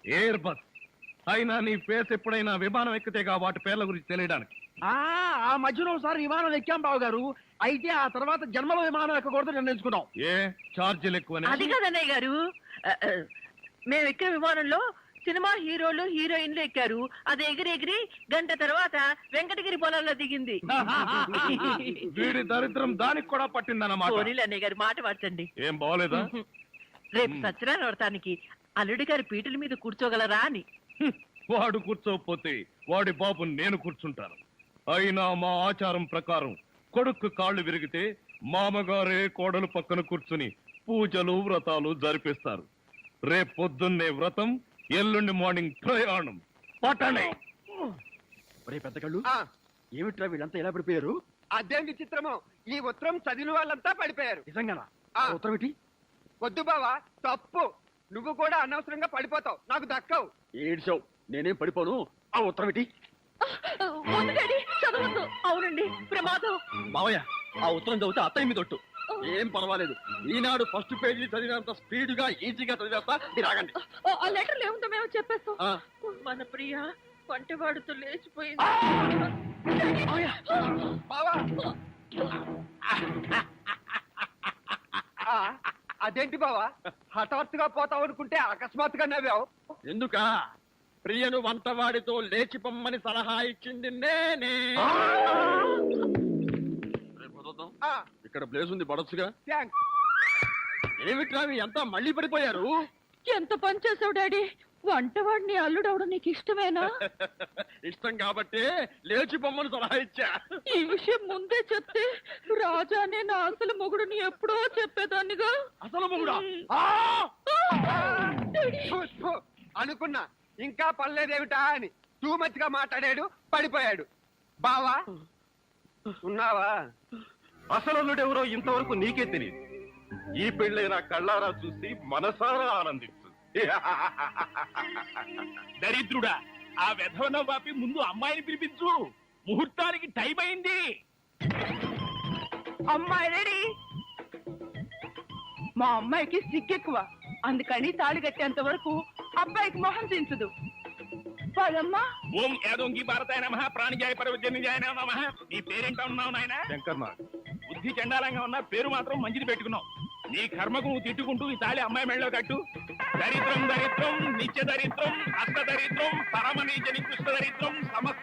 ఎయిర్ బస్. అయినా నీ ఫేస్ ఎప్పుడైనా విమానం ఎక్కితేగా వాటి పేర్ల గురించి తెలియడానికి. ఆ మధ్యలో ఒకసారి విమానం ఎక్కాం బావగారు. అయితే ఆ తర్వాత జన్మలో విమానం ఎక్కకూడదు నిర్ణయించుకున్నాం. ఏ ఛార్జీలు ఎక్కువనే? అది కాదన్నయ్య గారు, మేము ఎక్కిన విమానంలో సినిమా హీరోలు హీరోయిన్లు ఎక్కారు. అది ఎగిరి గంట తర్వాత వెంకటగిరి పొలాల్లో దిగింది. వీడి దరిద్రం దానికి కూడా పట్టిందన్నమాట. పోనీలు అన్నయ్య గారు, మాట మార్చండి. ఏం బాగోలేదా? రేపు సత్యనారాయణ వ్రతానికి అల్లుడి గారి పీటల మీద కూర్చోగలరా అని. వాడు కూర్చోకపోతే వాడి బాబు నేను కూర్చుంటాను. అయినా మా ఆచారం ప్రకారం కొడుకు కాళ్ళు విరిగితే మామగారే కోడలు పక్కన కూర్చుని పూజలు వ్రతాలు జరిపిస్తారు. రేపు పొద్దున్నే వ్రతం, ఎల్లుండి మార్నింగ్ ప్రయాణం. పట్టణే. ఒరే పెద్ద కళ్ళు, ఆ, ఏమిట్రా వీళ్ళంతా ఎలా పడిపోయారు? అదేం విచిత్రమో, ఈ ఉత్తరం చదివిన వాళ్ళంతా పడిపోయారు. నిజంగానా? ఆ. ఉత్తరం ఏంటి? వద్దు బావా, తప్పు. నువ్వు కూడా అనవసరంగా పడిపోతావు, నాకు దక్కవు. ఏడ్చావు, నేనేం పడిపోను. ఆ ఉత్తరం ఏంటి? అవునండి, ప్రమాదం. మావయ్య, ఆ ఉత్తరం చదివితే అత్తయ్య మీద ఒట్టు. ఏం పర్వాలేదు, ఈనాడు ఫస్ట్ పేజీ చదివినంత స్పీడ్ గా ఈజీగా చదివేస్తా. మీరు ఆగండి. ఆ లెటర్ ఏముందో మేము చెప్పేస్తాం. ఆ. మన ప్రియ వంటవాడుతో లేచిపోయింది. బావా, ఆ, అదేంటి బావా, హఠాత్తుగా పోతావు అనుకుంటే అకస్మాత్తుగా నవ్వావు. ఎందుక? ప్రియను వంటవాడితో లేచి పొమ్మని సలహా ఇచ్చింది నేనే. రేపు వదులుదాం. ఆ, ఇక్కడ ప్లేస్ ఉంది పడొచ్చుగా. థాంక్స్. ఏమిట్రా ఎంత మళ్ళీ పడిపోయారు? ఎంత పని చేసావు డాడీ? వంటవాడిని అల్లుడవడం నీకు ఇష్టమేనా? ఇష్టం కాబట్టి లేచి పొమ్మని సలహా ఇచ్చా. ఈ విషయం ముందే చెప్తే రాజానే నా అసలు మొగుడుని ఎప్పుడో చెప్పేదాన్నిగా. అసలు మొగుడా? ఫు, ఫు, అనుకున్నా ఇంకా పర్లేదేమిటా అని. టూ మచ్ గా మాట్లాడాడు, పడిపోయాడు. బావా ఉన్నావా? అసలు ఇంతవరకు నీకే తెలియదు. ఈ పెళ్ళైన కళ్ళారా చూసి మనసారా ఆనందించు. దరిద్రుడా, ఆ వెధవన వాపి ముందు అమ్మాయిని పిలిపించు. ముహూర్తానికి టైం అయింది. అమ్మాయి రెడీ. మా అమ్మాయికి సిగ్గెక్కువ, అందుకని తాళి కట్టేంత వరకు అబ్బాయికి మొహం దించదు. పదమ్మా. ఓం యాదోంగి భారతాయ నమః, ప్రాణిజాయ పరవజన్యాయ నమః. నీ పేరేంటా ఉన్నావు నాయన? శంకర్నాథ్. బుద్ధి చండాలంగా ఉన్నా పేరు మాత్రం మంచిది పెట్టుకున్నావు. నీ కర్మకు నువ్వు తిట్టుకుంటూ ఈ తాళి అమ్మాయి మెళ్ళలో కట్టు. దరిద్రం దరిద్రం, నిత్య దరిద్రం, అష్ట దరిద్రం, పరమ నీచ నికృష్ట దరిద్రం, సమస్త